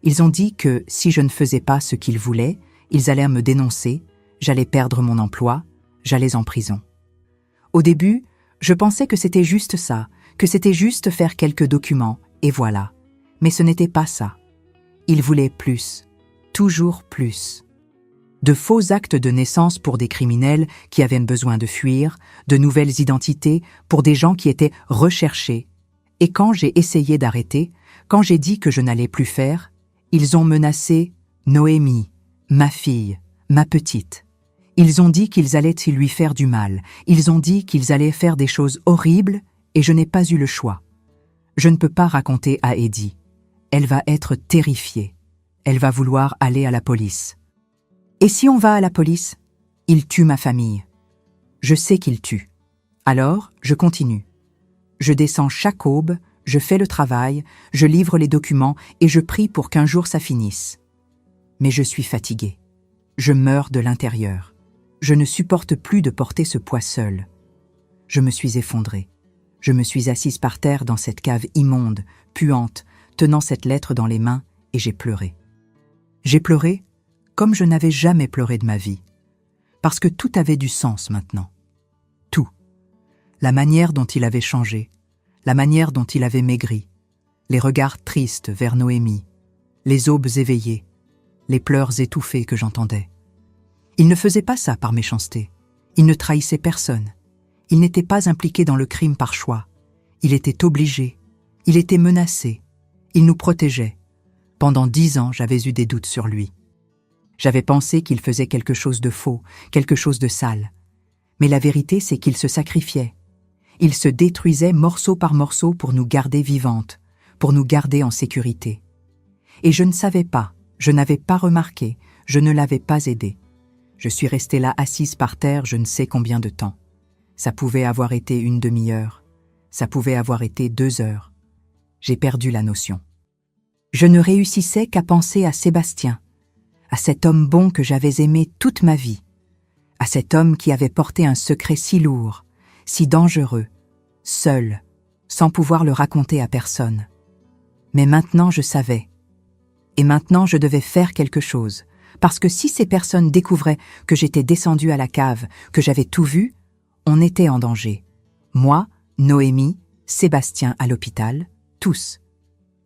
Ils ont dit que si je ne faisais pas ce qu'ils voulaient, ils allaient me dénoncer, j'allais perdre mon emploi, j'allais en prison. Au début, je pensais que c'était juste ça, que c'était juste faire quelques documents, et voilà. Mais ce n'était pas ça. Ils voulaient plus, toujours plus. De faux actes de naissance pour des criminels qui avaient besoin de fuir, de nouvelles identités pour des gens qui étaient recherchés. Et quand j'ai essayé d'arrêter, quand j'ai dit que je n'allais plus faire, ils ont menacé Noémie, ma fille, ma petite. Ils ont dit qu'ils allaient lui faire du mal. Ils ont dit qu'ils allaient faire des choses horribles et je n'ai pas eu le choix. Je ne peux pas raconter à Eddie. Elle va être terrifiée. Elle va vouloir aller à la police. Et si on va à la police, il tue ma famille. Je sais qu'il tue. Alors, je continue. Je descends chaque aube, je fais le travail, je livre les documents et je prie pour qu'un jour ça finisse. Mais je suis fatiguée. Je meurs de l'intérieur. Je ne supporte plus de porter ce poids seul. Je me suis effondrée. Je me suis assise par terre dans cette cave immonde, puante, tenant cette lettre dans les mains et j'ai pleuré. J'ai pleuré comme je n'avais jamais pleuré de ma vie. Parce que tout avait du sens maintenant. Tout. La manière dont il avait changé, la manière dont il avait maigri, les regards tristes vers Noémie, les aubes éveillées, les pleurs étouffés que j'entendais. Il ne faisait pas ça par méchanceté. Il ne trahissait personne. Il n'était pas impliqué dans le crime par choix. Il était obligé. Il était menacé. Il nous protégeait. Pendant 10 ans, j'avais eu des doutes sur lui. J'avais pensé qu'il faisait quelque chose de faux, quelque chose de sale. Mais la vérité, c'est qu'il se sacrifiait. Il se détruisait morceau par morceau pour nous garder vivantes, pour nous garder en sécurité. Et je ne savais pas, je n'avais pas remarqué, je ne l'avais pas aidé. Je suis restée là assise par terre je ne sais combien de temps. Ça pouvait avoir été une demi-heure, ça pouvait avoir été 2 heures. J'ai perdu la notion. Je ne réussissais qu'à penser à Sébastien, à cet homme bon que j'avais aimé toute ma vie, à cet homme qui avait porté un secret si lourd, si dangereux, seul, sans pouvoir le raconter à personne. Mais maintenant je savais. Et maintenant je devais faire quelque chose, parce que si ces personnes découvraient que j'étais descendue à la cave, que j'avais tout vu, on était en danger. Moi, Noémie, Sébastien à l'hôpital, tous.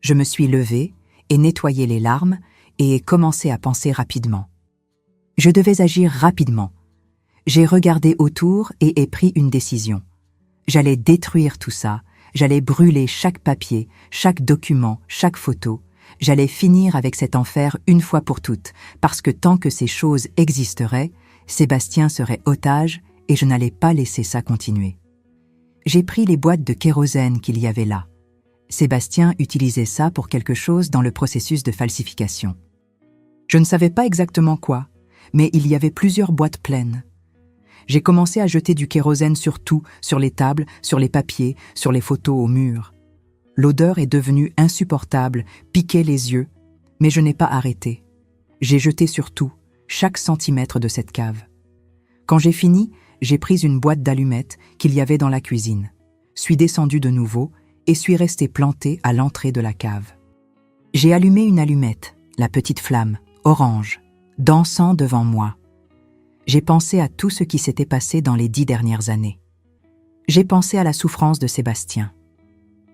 Je me suis levée et nettoyé les larmes et ai commencé à penser rapidement. Je devais agir rapidement. J'ai regardé autour et ai pris une décision. J'allais détruire tout ça, J'allais brûler chaque papier, chaque document, chaque photo. J'allais finir avec cet enfer une fois pour toutes, parce que tant que ces choses existeraient, Sébastien serait otage et je n'allais pas laisser ça continuer. J'ai pris les boîtes de kérosène qu'il y avait là. Sébastien utilisait ça pour quelque chose dans le processus de falsification. Je ne savais pas exactement quoi, mais il y avait plusieurs boîtes pleines. J'ai commencé à jeter du kérosène sur tout, sur les tables, sur les papiers, sur les photos au mur. L'odeur est devenue insupportable, piquait les yeux, mais je n'ai pas arrêté. J'ai jeté sur tout, chaque centimètre de cette cave. Quand j'ai fini, j'ai pris une boîte d'allumettes qu'il y avait dans la cuisine, suis descendu de nouveau et suis resté planté à l'entrée de la cave. J'ai allumé une allumette, la petite flamme, orange, dansant devant moi. J'ai pensé à tout ce qui s'était passé dans les 10 dernières années. J'ai pensé à la souffrance de Sébastien.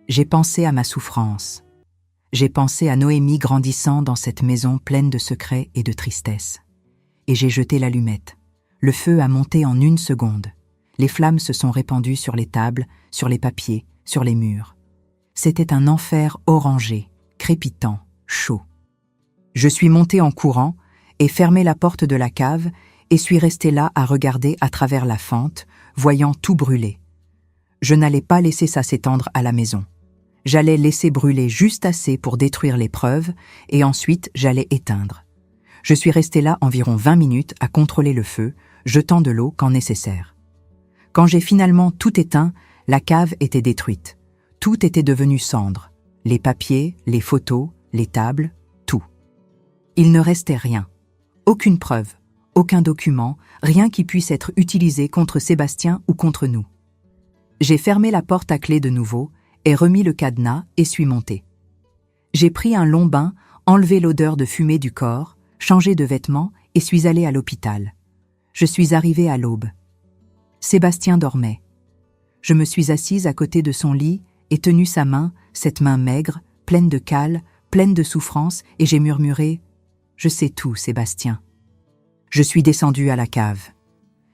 J'ai pensé à ma souffrance. J'ai pensé à Noémie grandissant dans cette maison pleine de secrets et de tristesse. Et j'ai jeté l'allumette. Le feu a monté en 1 seconde. Les flammes se sont répandues sur les tables, sur les papiers, sur les murs. C'était un enfer orangé, crépitant, chaud. Je suis monté en courant et fermé la porte de la cave et suis resté là à regarder à travers la fente, voyant tout brûler. Je n'allais pas laisser ça s'étendre à la maison. J'allais laisser brûler juste assez pour détruire les preuves et ensuite j'allais éteindre. Je suis resté là environ 20 minutes à contrôler le feu, jetant de l'eau quand nécessaire. Quand j'ai finalement tout éteint, la cave était détruite. Tout était devenu cendre. Les papiers, les photos, les tables, tout. Il ne restait rien. Aucune preuve, aucun document, rien qui puisse être utilisé contre Sébastien ou contre nous. J'ai fermé la porte à clé de nouveau et remis le cadenas et suis monté. J'ai pris un long bain, enlevé l'odeur de fumée du corps, changé de vêtements et suis allé à l'hôpital. Je suis arrivé à l'aube. Sébastien dormait. Je me suis assise à côté de son lit et tenu sa main, cette main maigre, pleine de cale, pleine de souffrance, et j'ai murmuré « Je sais tout, Sébastien ». Je suis descendu à la cave.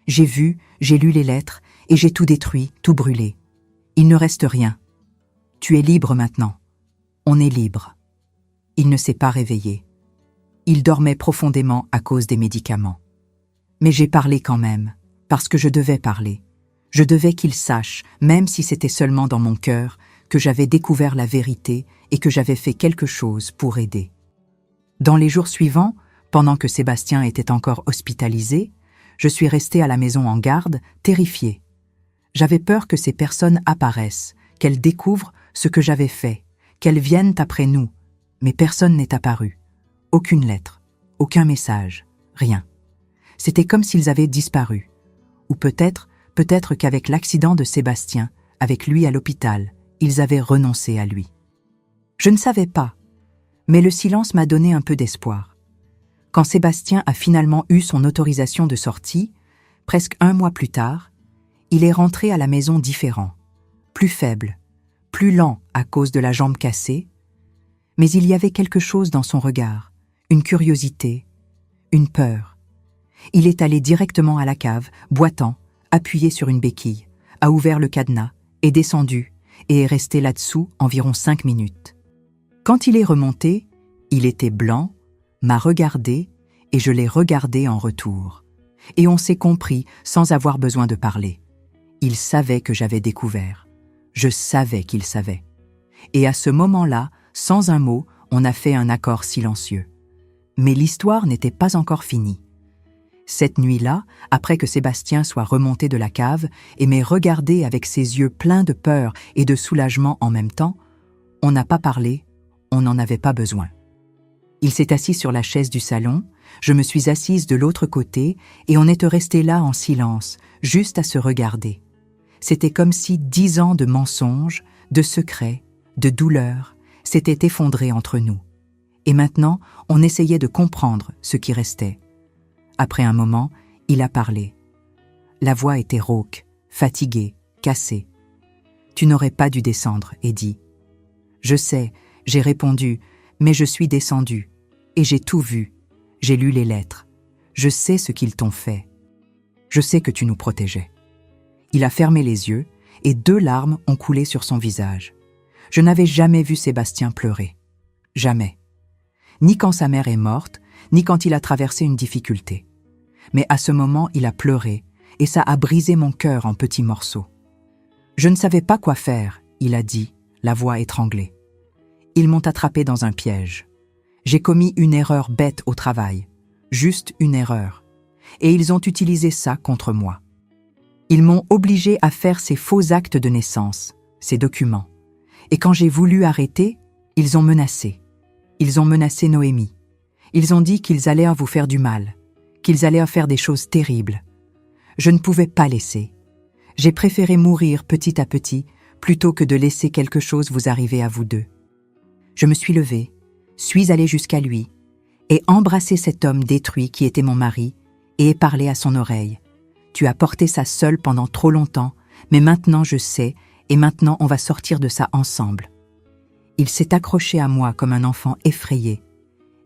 J'ai vu, j'ai lu les lettres, et j'ai tout détruit, tout brûlé. Il ne reste rien. Tu es libre maintenant. On est libre. Il ne s'est pas réveillé. Il dormait profondément à cause des médicaments. Mais j'ai parlé quand même, parce que je devais parler. Je devais qu'il sache, même si c'était seulement dans mon cœur, que j'avais découvert la vérité et que j'avais fait quelque chose pour aider. Dans les jours suivants, pendant que Sébastien était encore hospitalisé, je suis restée à la maison en garde, terrifiée. J'avais peur que ces personnes apparaissent, qu'elles découvrent ce que j'avais fait, qu'elles viennent après nous, mais personne n'est apparu. Aucune lettre, aucun message, rien. C'était comme s'ils avaient disparu. Ou peut-être qu'avec l'accident de Sébastien, avec lui à l'hôpital, ils avaient renoncé à lui. Je ne savais pas, mais le silence m'a donné un peu d'espoir. Quand Sébastien a finalement eu son autorisation de sortie, presque 1 mois plus tard, il est rentré à la maison différent, plus faible, plus lent à cause de la jambe cassée, mais il y avait quelque chose dans son regard, une curiosité, une peur. Il est allé directement à la cave, boitant, appuyé sur une béquille, a ouvert le cadenas, est descendu et est resté là-dessous environ 5 minutes. Quand il est remonté, il était blanc, m'a regardé et je l'ai regardé en retour. Et on s'est compris sans avoir besoin de parler. Il savait que j'avais découvert. Je savais qu'il savait. Et à ce moment-là, sans un mot, on a fait un accord silencieux. Mais l'histoire n'était pas encore finie. Cette nuit-là, après que Sébastien soit remonté de la cave et m'ait regardé avec ses yeux pleins de peur et de soulagement en même temps, on n'a pas parlé, on n'en avait pas besoin. Il s'est assis sur la chaise du salon, je me suis assise de l'autre côté et on était restés là en silence, juste à se regarder. C'était comme si 10 ans de mensonges, de secrets, de douleurs s'étaient effondrés entre nous. Et maintenant, on essayait de comprendre ce qui restait. Après un moment, il a parlé. La voix était rauque, fatiguée, cassée. « Tu n'aurais pas dû descendre, Eddie. » « Je sais, j'ai répondu, mais je suis descendu. Et j'ai tout vu. J'ai lu les lettres. Je sais ce qu'ils t'ont fait. Je sais que tu nous protégeais. » Il a fermé les yeux et 2 larmes ont coulé sur son visage. Je n'avais jamais vu Sébastien pleurer. Jamais. Ni quand sa mère est morte, ni quand il a traversé une difficulté. Mais à ce moment, il a pleuré, et ça a brisé mon cœur en petits morceaux. Je ne savais pas quoi faire, il a dit, la voix étranglée. Ils m'ont attrapé dans un piège. J'ai commis une erreur bête au travail, juste une erreur. Et ils ont utilisé ça contre moi. Ils m'ont obligé à faire ces faux actes de naissance, ces documents. Et quand j'ai voulu arrêter, ils ont menacé. Ils ont menacé Noémie. Ils ont dit qu'ils allaient vous faire du mal, qu'ils allaient faire des choses terribles. Je ne pouvais pas laisser. J'ai préféré mourir petit à petit plutôt que de laisser quelque chose vous arriver à vous deux. Je me suis levée, suis allée jusqu'à lui et embrassé cet homme détruit qui était mon mari et ai parlé à son oreille. Tu as porté ça seul pendant trop longtemps, mais maintenant je sais et maintenant on va sortir de ça ensemble. Il s'est accroché à moi comme un enfant effrayé.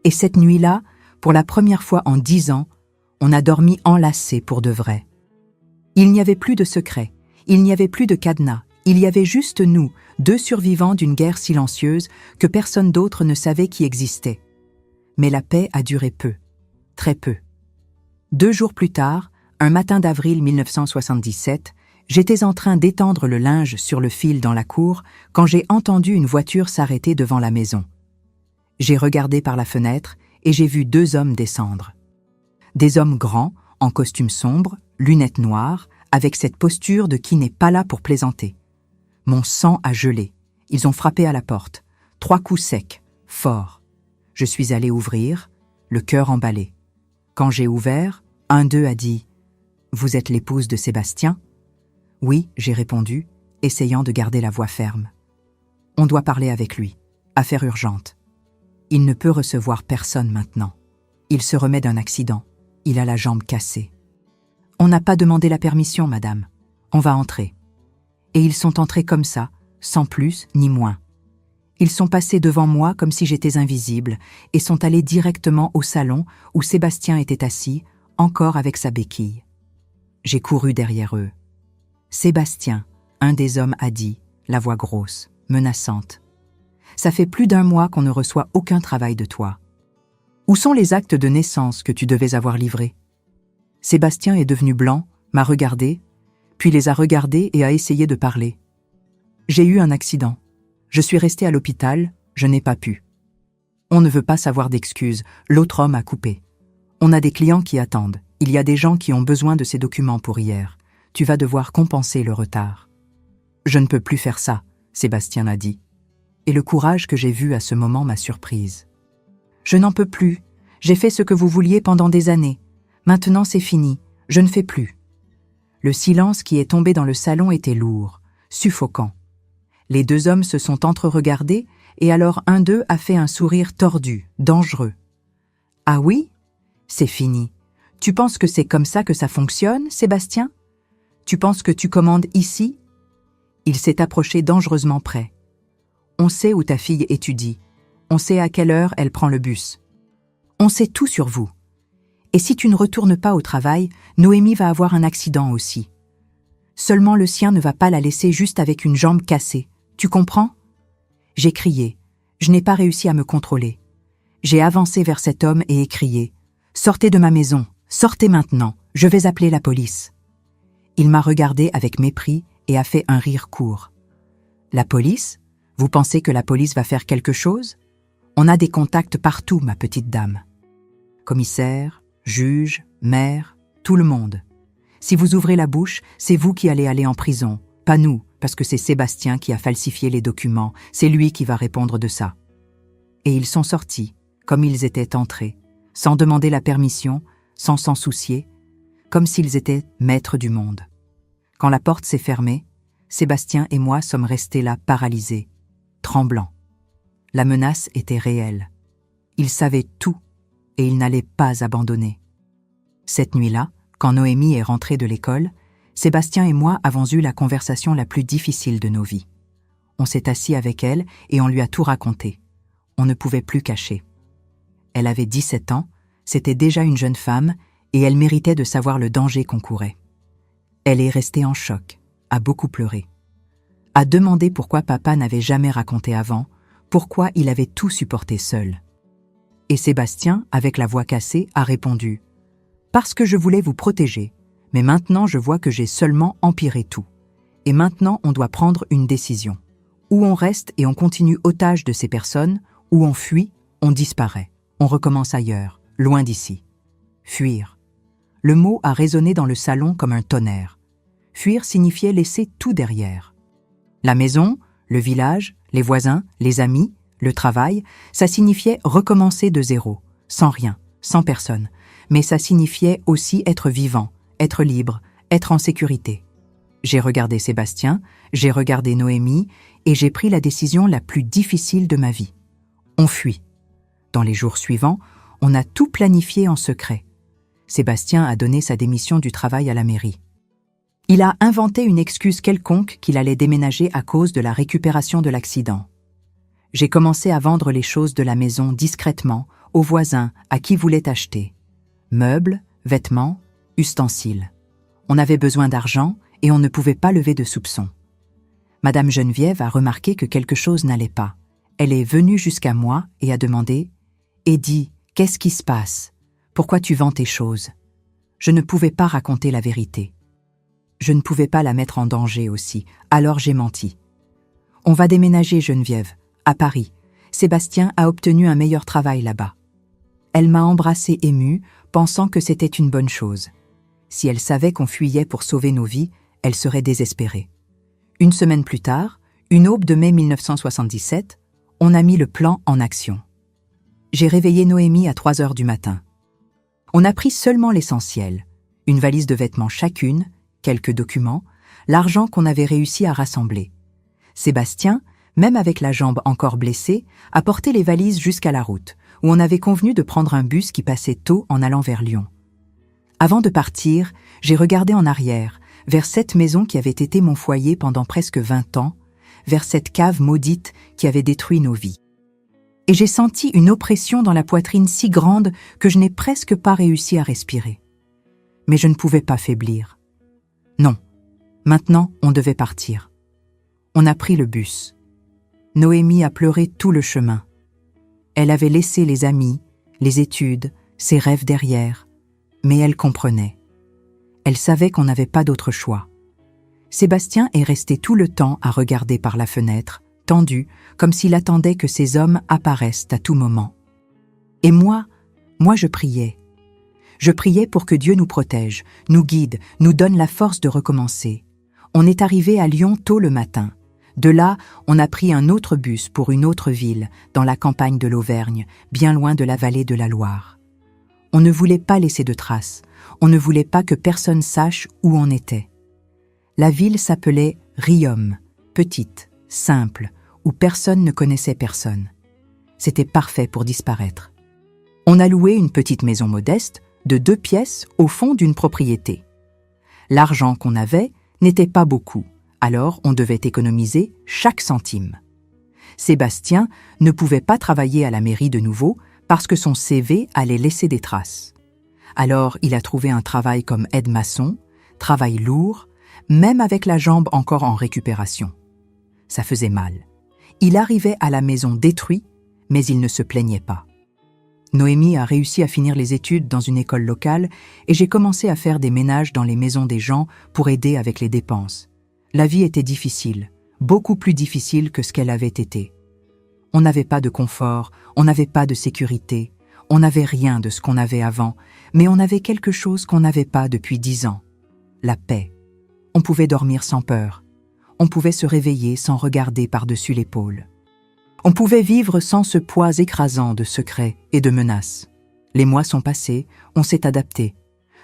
Et cette nuit-là, pour la première fois en 10 ans, on a dormi enlacés pour de vrai. Il n'y avait plus de secret, il n'y avait plus de cadenas, il y avait juste nous, 2 survivants d'une guerre silencieuse que personne d'autre ne savait qui existait. Mais la paix a duré peu, très peu. 2 jours plus tard, un matin d'avril 1977, j'étais en train d'étendre le linge sur le fil dans la cour quand j'ai entendu une voiture s'arrêter devant la maison. J'ai regardé par la fenêtre et j'ai vu 2 hommes descendre. Des hommes grands, en costume sombre, lunettes noires, avec cette posture de qui n'est pas là pour plaisanter. Mon sang a gelé. Ils ont frappé à la porte. 3 coups secs, forts. Je suis allé ouvrir, le cœur emballé. Quand j'ai ouvert, un d'eux a dit « Vous êtes l'épouse de Sébastien ?» Oui, j'ai répondu, essayant de garder la voix ferme. On doit parler avec lui. Affaire urgente. Il ne peut recevoir personne maintenant. Il se remet d'un accident. Il a la jambe cassée. On n'a pas demandé la permission, madame. On va entrer. Et ils sont entrés comme ça, sans plus ni moins. Ils sont passés devant moi comme si j'étais invisible et sont allés directement au salon où Sébastien était assis, encore avec sa béquille. J'ai couru derrière eux. Sébastien, un des hommes a dit, la voix grosse, menaçante. Ça fait plus d'1 mois qu'on ne reçoit aucun travail de toi. Où sont les actes de naissance que tu devais avoir livrés? Sébastien est devenu blanc, m'a regardé, puis les a regardés et a essayé de parler. J'ai eu un accident. Je suis resté à l'hôpital, je n'ai pas pu. On ne veut pas savoir d'excuses, l'autre homme a coupé. On a des clients qui attendent, il y a des gens qui ont besoin de ces documents pour hier. Tu vas devoir compenser le retard. Je ne peux plus faire ça, Sébastien a dit. Et le courage que j'ai vu à ce moment m'a surprise. Je n'en peux plus, j'ai fait ce que vous vouliez pendant des années. Maintenant c'est fini, je ne fais plus. Le silence qui est tombé dans le salon était lourd, suffocant. Les 2 hommes se sont entre-regardés et alors un d'eux a fait un sourire tordu, dangereux. « Ah oui? C'est fini. Tu penses que c'est comme ça que ça fonctionne, Sébastien? Tu penses que tu commandes ici ?» Il s'est approché dangereusement près. « On sait où ta fille étudie. On sait à quelle heure elle prend le bus. On sait tout sur vous. Et si tu ne retournes pas au travail, Noémie va avoir un accident aussi. Seulement le sien ne va pas la laisser juste avec une jambe cassée. Tu comprends? » J'ai crié. Je n'ai pas réussi à me contrôler. J'ai avancé vers cet homme et ai crié « Sortez de ma maison, sortez maintenant, je vais appeler la police. » Il m'a regardé avec mépris et a fait un rire court. « La police? Vous pensez que la police va faire quelque chose? On a des contacts partout, ma petite dame. Commissaire, juge, maire, tout le monde. Si vous ouvrez la bouche, c'est vous qui allez aller en prison, pas nous, parce que c'est Sébastien qui a falsifié les documents, c'est lui qui va répondre de ça. » Et ils sont sortis, comme ils étaient entrés, sans demander la permission, sans s'en soucier, comme s'ils étaient maîtres du monde. Quand la porte s'est fermée, Sébastien et moi sommes restés là paralysés, tremblants. La menace était réelle. Il savait tout et il n'allait pas abandonner. Cette nuit-là, quand Noémie est rentrée de l'école, Sébastien et moi avons eu la conversation la plus difficile de nos vies. On s'est assis avec elle et on lui a tout raconté. On ne pouvait plus cacher. Elle avait 17 ans, c'était déjà une jeune femme et elle méritait de savoir le danger qu'on courait. Elle est restée en choc, a beaucoup pleuré. à demander pourquoi papa n'avait jamais raconté avant, pourquoi il avait tout supporté seul. Et Sébastien, avec la voix cassée, a répondu « Parce que je voulais vous protéger, mais maintenant je vois que j'ai seulement empiré tout. Et maintenant on doit prendre une décision. Ou on reste et on continue otage de ces personnes, ou on fuit, on disparaît. On recommence ailleurs, loin d'ici. Fuir. Le mot a résonné dans le salon comme un tonnerre. Fuir signifiait laisser tout derrière. La maison, le village, les voisins, les amis, le travail, ça signifiait recommencer de zéro, sans rien, sans personne. Mais ça signifiait aussi être vivant, être libre, être en sécurité. J'ai regardé Sébastien, j'ai regardé Noémie, et j'ai pris la décision la plus difficile de ma vie. On fuit. Dans les jours suivants, on a tout planifié en secret. Sébastien a donné sa démission du travail à la mairie. Il a inventé une excuse quelconque qu'il allait déménager à cause de la récupération de l'accident. J'ai commencé à vendre les choses de la maison discrètement aux voisins à qui voulaient acheter. Meubles, vêtements, ustensiles. On avait besoin d'argent et on ne pouvait pas lever de soupçons. Madame Geneviève a remarqué que quelque chose n'allait pas. Elle est venue jusqu'à moi et a demandé « Eddy, qu'est-ce qui se passe? Pourquoi tu vends tes choses ?» Je ne pouvais pas raconter la vérité. Je ne pouvais pas la mettre en danger aussi, alors j'ai menti. « On va déménager, Geneviève, à Paris. Sébastien a obtenu un meilleur travail là-bas. » Elle m'a embrassée émue, pensant que c'était une bonne chose. Si elle savait qu'on fuyait pour sauver nos vies, elle serait désespérée. Une semaine plus tard, une aube de mai 1977, on a mis le plan en action. J'ai réveillé Noémie à 3 heures du matin. On a pris seulement l'essentiel, une valise de vêtements chacune, quelques documents, l'argent qu'on avait réussi à rassembler. Sébastien, même avec la jambe encore blessée, a porté les valises jusqu'à la route, où on avait convenu de prendre un bus qui passait tôt en allant vers Lyon. Avant de partir, j'ai regardé en arrière, vers cette maison qui avait été mon foyer pendant presque 20 ans, vers cette cave maudite qui avait détruit nos vies. Et j'ai senti une oppression dans la poitrine si grande que je n'ai presque pas réussi à respirer. Mais je ne pouvais pas faiblir. Non, maintenant on devait partir. On a pris le bus. Noémie a pleuré tout le chemin. Elle avait laissé les amis, les études, ses rêves derrière, mais elle comprenait. Elle savait qu'on n'avait pas d'autre choix. Sébastien est resté tout le temps à regarder par la fenêtre, tendu, comme s'il attendait que ces hommes apparaissent à tout moment. Et moi je priais. Je priais pour que Dieu nous protège, nous guide, nous donne la force de recommencer. On est arrivé à Lyon tôt le matin. De là, on a pris un autre bus pour une autre ville, dans la campagne de l'Auvergne, bien loin de la vallée de la Loire. On ne voulait pas laisser de traces, on ne voulait pas que personne sache où on était. La ville s'appelait Riom, petite, simple, où personne ne connaissait personne. C'était parfait pour disparaître. On a loué une petite maison modeste, de 2 pièces, au fond d'une propriété. L'argent qu'on avait n'était pas beaucoup, alors on devait économiser chaque centime. Sébastien ne pouvait pas travailler à la mairie de nouveau parce que son CV allait laisser des traces. Alors il a trouvé un travail comme aide-maçon, travail lourd, même avec la jambe encore en récupération. Ça faisait mal. Il arrivait à la maison détruit, mais il ne se plaignait pas. Noémie a réussi à finir les études dans une école locale et j'ai commencé à faire des ménages dans les maisons des gens pour aider avec les dépenses. La vie était difficile, beaucoup plus difficile que ce qu'elle avait été. On n'avait pas de confort, on n'avait pas de sécurité, on n'avait rien de ce qu'on avait avant, mais on avait quelque chose qu'on n'avait pas depuis 10 ans. La paix. On pouvait dormir sans peur. On pouvait se réveiller sans regarder par-dessus l'épaule. On pouvait vivre sans ce poids écrasant de secrets et de menaces. Les mois sont passés, on s'est adapté.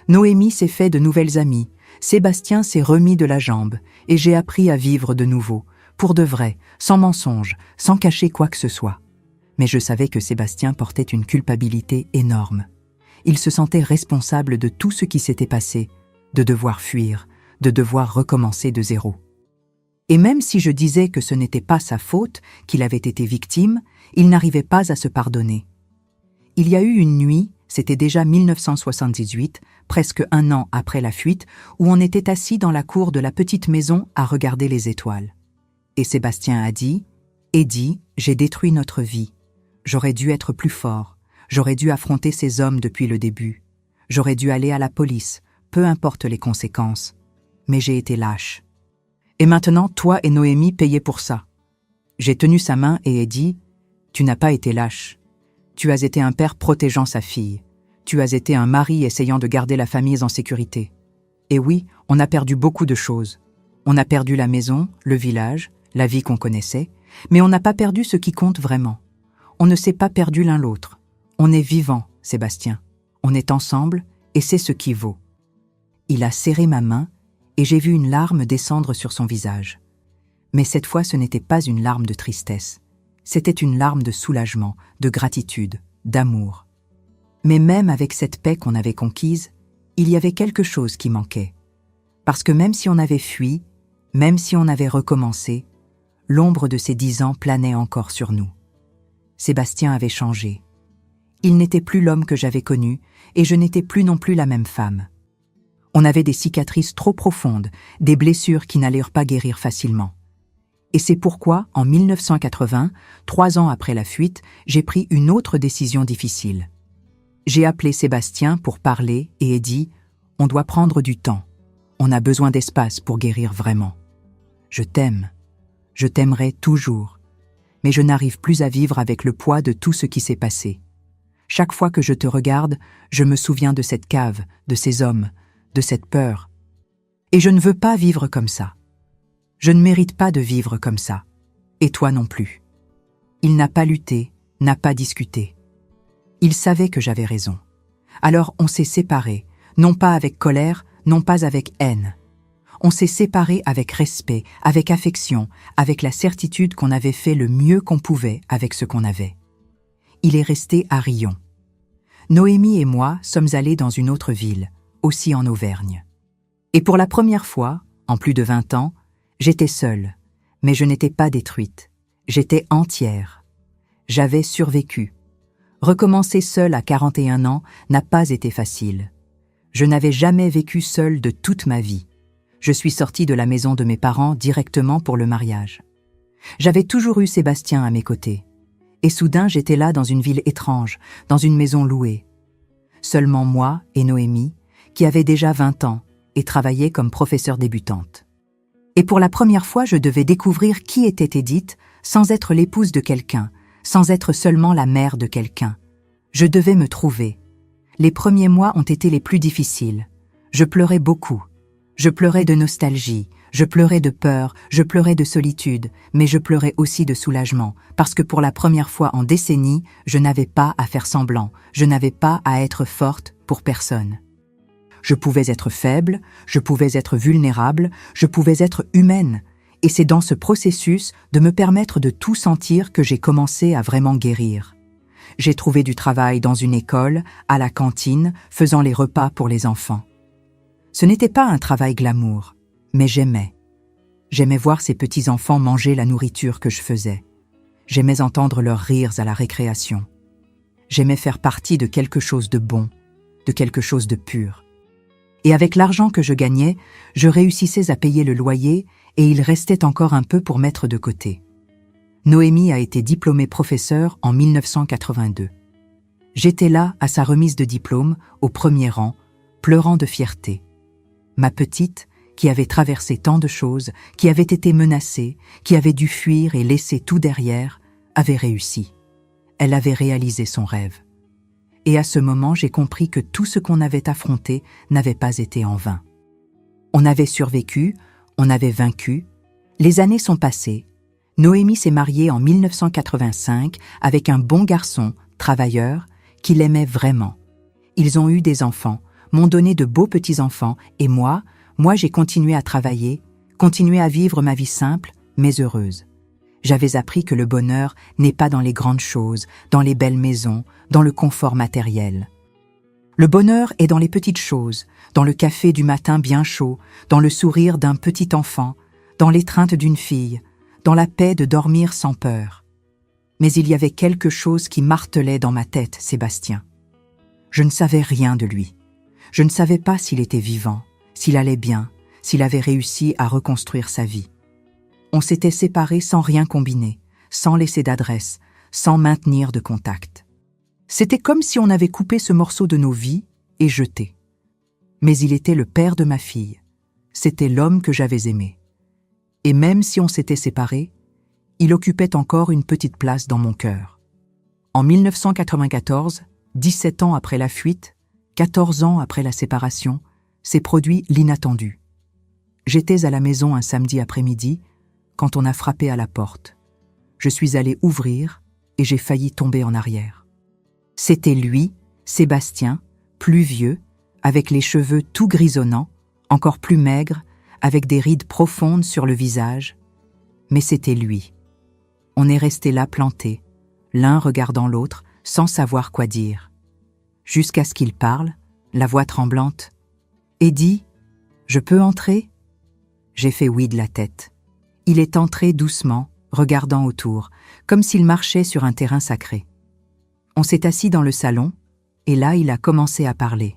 Noémie s'est fait de nouvelles amies, Sébastien s'est remis de la jambe, et j'ai appris à vivre de nouveau, pour de vrai, sans mensonge, sans cacher quoi que ce soit. Mais je savais que Sébastien portait une culpabilité énorme. Il se sentait responsable de tout ce qui s'était passé, de devoir fuir, de devoir recommencer de zéro. Et même si je disais que ce n'était pas sa faute, qu'il avait été victime, il n'arrivait pas à se pardonner. Il y a eu une nuit, c'était déjà 1978, presque 1 an après la fuite, où on était assis dans la cour de la petite maison à regarder les étoiles. Et Sébastien a dit « Eddie, j'ai détruit notre vie. J'aurais dû être plus fort. J'aurais dû affronter ces hommes depuis le début. J'aurais dû aller à la police, peu importe les conséquences. Mais j'ai été lâche. Et maintenant, toi et Noémie payez pour ça. » J'ai tenu sa main et ai dit « Tu n'as pas été lâche. Tu as été un père protégeant sa fille. Tu as été un mari essayant de garder la famille en sécurité. Et oui, on a perdu beaucoup de choses. On a perdu la maison, le village, la vie qu'on connaissait, mais on n'a pas perdu ce qui compte vraiment. On ne s'est pas perdu l'un l'autre. On est vivant, Sébastien. On est ensemble et c'est ce qui vaut. » Il a serré ma main et j'ai vu une larme descendre sur son visage. Mais cette fois, ce n'était pas une larme de tristesse. C'était une larme de soulagement, de gratitude, d'amour. Mais même avec cette paix qu'on avait conquise, il y avait quelque chose qui manquait. Parce que même si on avait fui, même si on avait recommencé, l'ombre de ces 10 ans planait encore sur nous. Sébastien avait changé. Il n'était plus l'homme que j'avais connu et je n'étais plus non plus la même femme. On avait des cicatrices trop profondes, des blessures qui n'allèrent pas guérir facilement. Et c'est pourquoi, en 1980, 3 ans après la fuite, j'ai pris une autre décision difficile. J'ai appelé Sébastien pour parler et ai dit « On doit prendre du temps. On a besoin d'espace pour guérir vraiment. Je t'aime. Je t'aimerai toujours. Mais je n'arrive plus à vivre avec le poids de tout ce qui s'est passé. Chaque fois que je te regarde, je me souviens de cette cave, de ces hommes, de cette peur. Et je ne veux pas vivre comme ça. Je ne mérite pas de vivre comme ça. Et toi non plus. » Il n'a pas lutté, n'a pas discuté. Il savait que j'avais raison. Alors on s'est séparés, non pas avec colère, non pas avec haine. On s'est séparés avec respect, avec affection, avec la certitude qu'on avait fait le mieux qu'on pouvait avec ce qu'on avait. Il est resté à Riom. Noémie et moi sommes allés dans une autre ville, aussi en Auvergne. Et pour la première fois, en plus de 20 ans, j'étais seule, mais je n'étais pas détruite. J'étais entière. J'avais survécu. Recommencer seule à 41 ans n'a pas été facile. Je n'avais jamais vécu seule de toute ma vie. Je suis sortie de la maison de mes parents directement pour le mariage. J'avais toujours eu Sébastien à mes côtés. Et soudain, j'étais là dans une ville étrange, dans une maison louée. Seulement moi et Noémie, qui avait déjà 20 ans et travaillait comme professeure débutante. Et pour la première fois, je devais découvrir qui était Edith sans être l'épouse de quelqu'un, sans être seulement la mère de quelqu'un. Je devais me trouver. Les premiers mois ont été les plus difficiles. Je pleurais beaucoup. Je pleurais de nostalgie, je pleurais de peur, je pleurais de solitude, mais je pleurais aussi de soulagement, parce que pour la première fois en décennies, je n'avais pas à faire semblant, je n'avais pas à être forte pour personne. Je pouvais être faible, je pouvais être vulnérable, je pouvais être humaine. Et c'est dans ce processus de me permettre de tout sentir que j'ai commencé à vraiment guérir. J'ai trouvé du travail dans une école, à la cantine, faisant les repas pour les enfants. Ce n'était pas un travail glamour, mais j'aimais. J'aimais voir ces petits-enfants manger la nourriture que je faisais. J'aimais entendre leurs rires à la récréation. J'aimais faire partie de quelque chose de bon, de quelque chose de pur. Et avec l'argent que je gagnais, je réussissais à payer le loyer et il restait encore un peu pour mettre de côté. Noémie a été diplômée professeure en 1982. J'étais là à sa remise de diplôme, au premier rang, pleurant de fierté. Ma petite, qui avait traversé tant de choses, qui avait été menacée, qui avait dû fuir et laisser tout derrière, avait réussi. Elle avait réalisé son rêve. Et à ce moment, j'ai compris que tout ce qu'on avait affronté n'avait pas été en vain. On avait survécu, on avait vaincu. Les années sont passées. Noémie s'est mariée en 1985 avec un bon garçon, travailleur, qui l'aimait vraiment. Ils ont eu des enfants, m'ont donné de beaux petits-enfants et moi j'ai continué à travailler, continué à vivre ma vie simple, mais heureuse. J'avais appris que le bonheur n'est pas dans les grandes choses, dans les belles maisons, dans le confort matériel. Le bonheur est dans les petites choses, dans le café du matin bien chaud, dans le sourire d'un petit enfant, dans l'étreinte d'une fille, dans la paix de dormir sans peur. Mais il y avait quelque chose qui martelait dans ma tête, Sébastien. Je ne savais rien de lui. Je ne savais pas s'il était vivant, s'il allait bien, s'il avait réussi à reconstruire sa vie. On s'était séparés sans rien combiner, sans laisser d'adresse, sans maintenir de contact. C'était comme si on avait coupé ce morceau de nos vies et jeté. Mais il était le père de ma fille. C'était l'homme que j'avais aimé. Et même si on s'était séparés, il occupait encore une petite place dans mon cœur. En 1994, 17 ans après la fuite, 14 ans après la séparation, s'est produit l'inattendu. J'étais à la maison un samedi après-midi quand on a frappé à la porte. Je suis allé ouvrir et j'ai failli tomber en arrière. C'était lui, Sébastien, plus vieux, avec les cheveux tout grisonnants, encore plus maigre, avec des rides profondes sur le visage. Mais c'était lui. On est restés là plantés, l'un regardant l'autre, sans savoir quoi dire. Jusqu'à ce qu'il parle, la voix tremblante. « Eddie, je peux entrer ?» J'ai fait oui de la tête. Il est entré doucement, regardant autour, comme s'il marchait sur un terrain sacré. On s'est assis dans le salon, et là il a commencé à parler.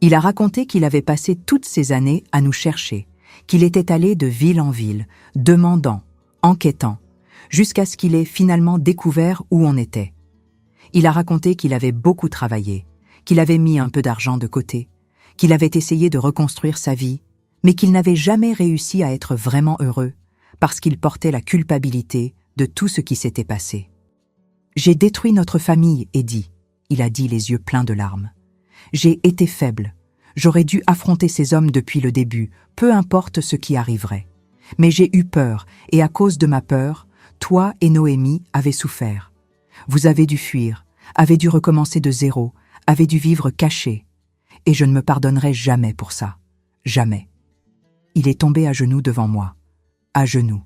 Il a raconté qu'il avait passé toutes ces années à nous chercher, qu'il était allé de ville en ville, demandant, enquêtant, jusqu'à ce qu'il ait finalement découvert où on était. Il a raconté qu'il avait beaucoup travaillé, qu'il avait mis un peu d'argent de côté, qu'il avait essayé de reconstruire sa vie, mais qu'il n'avait jamais réussi à être vraiment heureux, parce qu'il portait la culpabilité de tout ce qui s'était passé. « J'ai détruit notre famille, Eddie », il a dit les yeux pleins de larmes. « J'ai été faible. J'aurais dû affronter ces hommes depuis le début, peu importe ce qui arriverait. Mais j'ai eu peur, et à cause de ma peur, toi et Noémie avez souffert. Vous avez dû fuir, avez dû recommencer de zéro, avez dû vivre caché. Et je ne me pardonnerai jamais pour ça. Jamais. » Il est tombé à genoux devant moi. À genoux.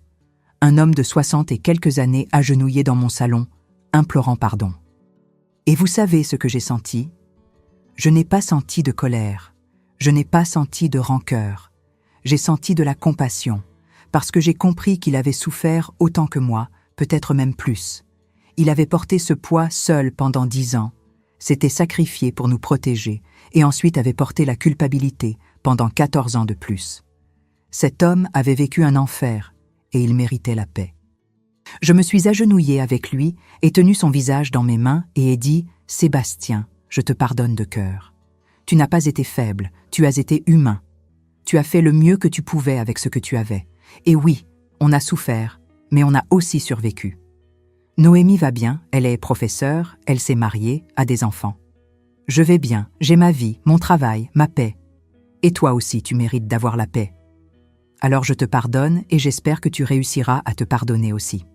Un homme de 60 et quelques années agenouillé dans mon salon, implorant pardon. Et vous savez ce que j'ai senti ? Je n'ai pas senti de colère. Je n'ai pas senti de rancœur. J'ai senti de la compassion, parce que j'ai compris qu'il avait souffert autant que moi, peut-être même plus. Il avait porté ce poids seul pendant 10 ans, s'était sacrifié pour nous protéger, et ensuite avait porté la culpabilité pendant 14 ans de plus. Cet homme avait vécu un enfer, et il méritait la paix. Je me suis agenouillée avec lui et tenu son visage dans mes mains et ai dit « Sébastien, je te pardonne de cœur. Tu n'as pas été faible, tu as été humain. Tu as fait le mieux que tu pouvais avec ce que tu avais. Et oui, on a souffert, mais on a aussi survécu. Noémie va bien, elle est professeure, elle s'est mariée, a des enfants. Je vais bien, j'ai ma vie, mon travail, ma paix. Et toi aussi, tu mérites d'avoir la paix. Alors je te pardonne et j'espère que tu réussiras à te pardonner aussi. »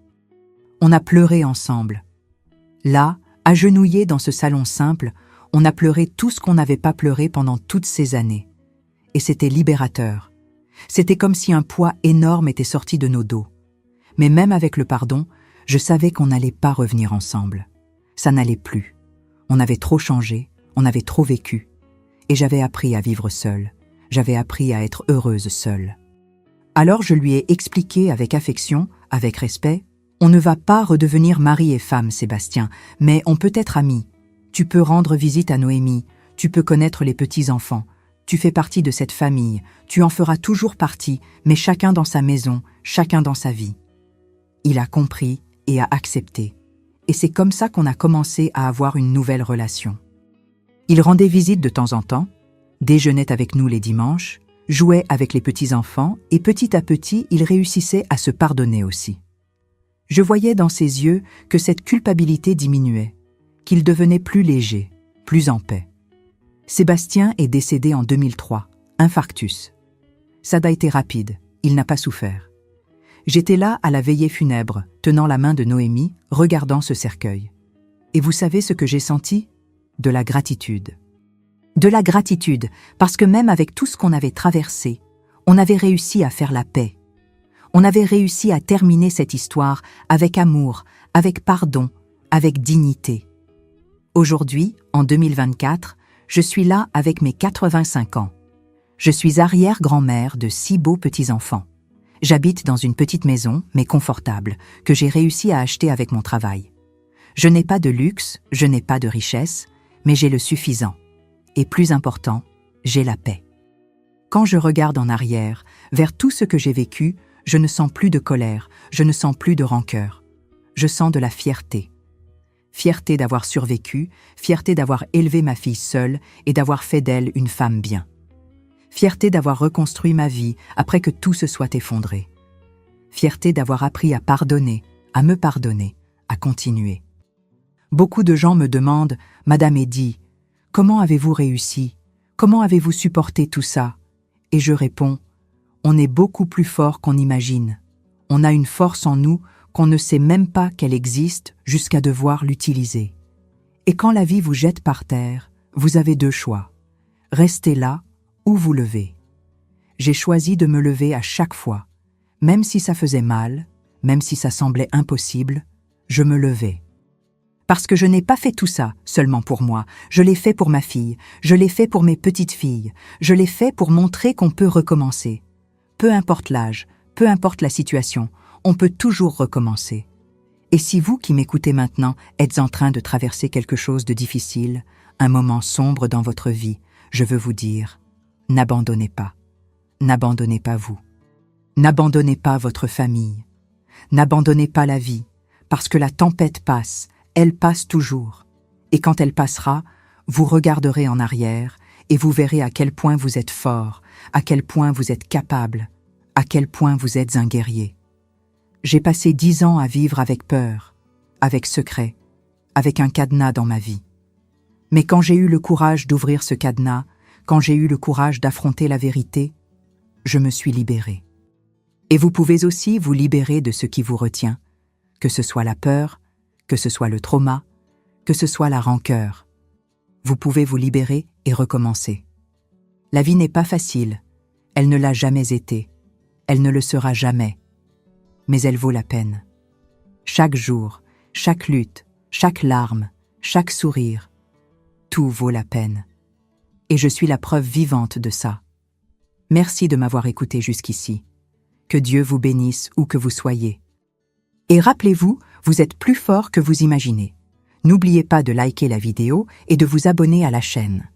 On a pleuré ensemble. Là, agenouillés dans ce salon simple, on a pleuré tout ce qu'on n'avait pas pleuré pendant toutes ces années. Et c'était libérateur. C'était comme si un poids énorme était sorti de nos dos. Mais même avec le pardon, je savais qu'on n'allait pas revenir ensemble. Ça n'allait plus. On avait trop changé, on avait trop vécu. Et j'avais appris à vivre seule. J'avais appris à être heureuse seule. Alors je lui ai expliqué avec affection, avec respect, « On ne va pas redevenir mari et femme, Sébastien, mais on peut être amis. Tu peux rendre visite à Noémie, tu peux connaître les petits-enfants. Tu fais partie de cette famille, tu en feras toujours partie, mais chacun dans sa maison, chacun dans sa vie. » Il a compris et a accepté. Et c'est comme ça qu'on a commencé à avoir une nouvelle relation. Il rendait visite de temps en temps, déjeunait avec nous les dimanches, jouait avec les petits-enfants et petit à petit, il réussissait à se pardonner aussi. Je voyais dans ses yeux que cette culpabilité diminuait, qu'il devenait plus léger, plus en paix. Sébastien est décédé en 2003, infarctus. Ça a été rapide, il n'a pas souffert. J'étais là à la veillée funèbre, tenant la main de Noémie, regardant ce cercueil. Et vous savez ce que j'ai senti ? De la gratitude. De la gratitude, parce que même avec tout ce qu'on avait traversé, on avait réussi à faire la paix. On avait réussi à terminer cette histoire avec amour, avec pardon, avec dignité. Aujourd'hui, en 2024, je suis là avec mes 85 ans. Je suis arrière-grand-mère de 6 beaux petits-enfants. J'habite dans une petite maison, mais confortable, que j'ai réussi à acheter avec mon travail. Je n'ai pas de luxe, je n'ai pas de richesse, mais j'ai le suffisant. Et plus important, j'ai la paix. Quand je regarde en arrière, vers tout ce que j'ai vécu, Je ne sens plus de colère, je ne sens plus de rancœur. Je sens de la fierté. Fierté d'avoir survécu, fierté d'avoir élevé ma fille seule et d'avoir fait d'elle une femme bien. Fierté d'avoir reconstruit ma vie après que tout se soit effondré. Fierté d'avoir appris à pardonner, à me pardonner, à continuer. Beaucoup de gens me demandent « Madame Eddy, comment avez-vous réussi? Comment avez-vous supporté tout ça ?» Et je réponds « On est beaucoup plus fort qu'on imagine. On a une force en nous qu'on ne sait même pas qu'elle existe jusqu'à devoir l'utiliser. Et quand la vie vous jette par terre, vous avez deux choix. Rester là ou vous lever. J'ai choisi de me lever à chaque fois. Même si ça faisait mal, même si ça semblait impossible, je me levais. Parce que je n'ai pas fait tout ça seulement pour moi, je l'ai fait pour ma fille, je l'ai fait pour mes petites filles, je l'ai fait pour montrer qu'on peut recommencer. Peu importe l'âge, peu importe la situation, on peut toujours recommencer. Et si vous qui m'écoutez maintenant êtes en train de traverser quelque chose de difficile, un moment sombre dans votre vie, je veux vous dire, n'abandonnez pas. N'abandonnez pas vous. N'abandonnez pas votre famille. N'abandonnez pas la vie, parce que la tempête passe, elle passe toujours. Et quand elle passera, vous regarderez en arrière et vous verrez à quel point vous êtes fort, à quel point vous êtes capable, à quel point vous êtes un guerrier. J'ai passé 10 ans à vivre avec peur, avec secret, avec un cadenas dans ma vie. Mais quand j'ai eu le courage d'ouvrir ce cadenas, quand j'ai eu le courage d'affronter la vérité, je me suis libérée. Et vous pouvez aussi vous libérer de ce qui vous retient, que ce soit la peur, que ce soit le trauma, que ce soit la rancœur. Vous pouvez vous libérer et recommencer. La vie n'est pas facile, elle ne l'a jamais été, elle ne le sera jamais. Mais elle vaut la peine. Chaque jour, chaque lutte, chaque larme, chaque sourire, tout vaut la peine. Et je suis la preuve vivante de ça. Merci de m'avoir écouté jusqu'ici. Que Dieu vous bénisse où que vous soyez. Et rappelez-vous, vous êtes plus fort que vous imaginez. N'oubliez pas de liker la vidéo et de vous abonner à la chaîne.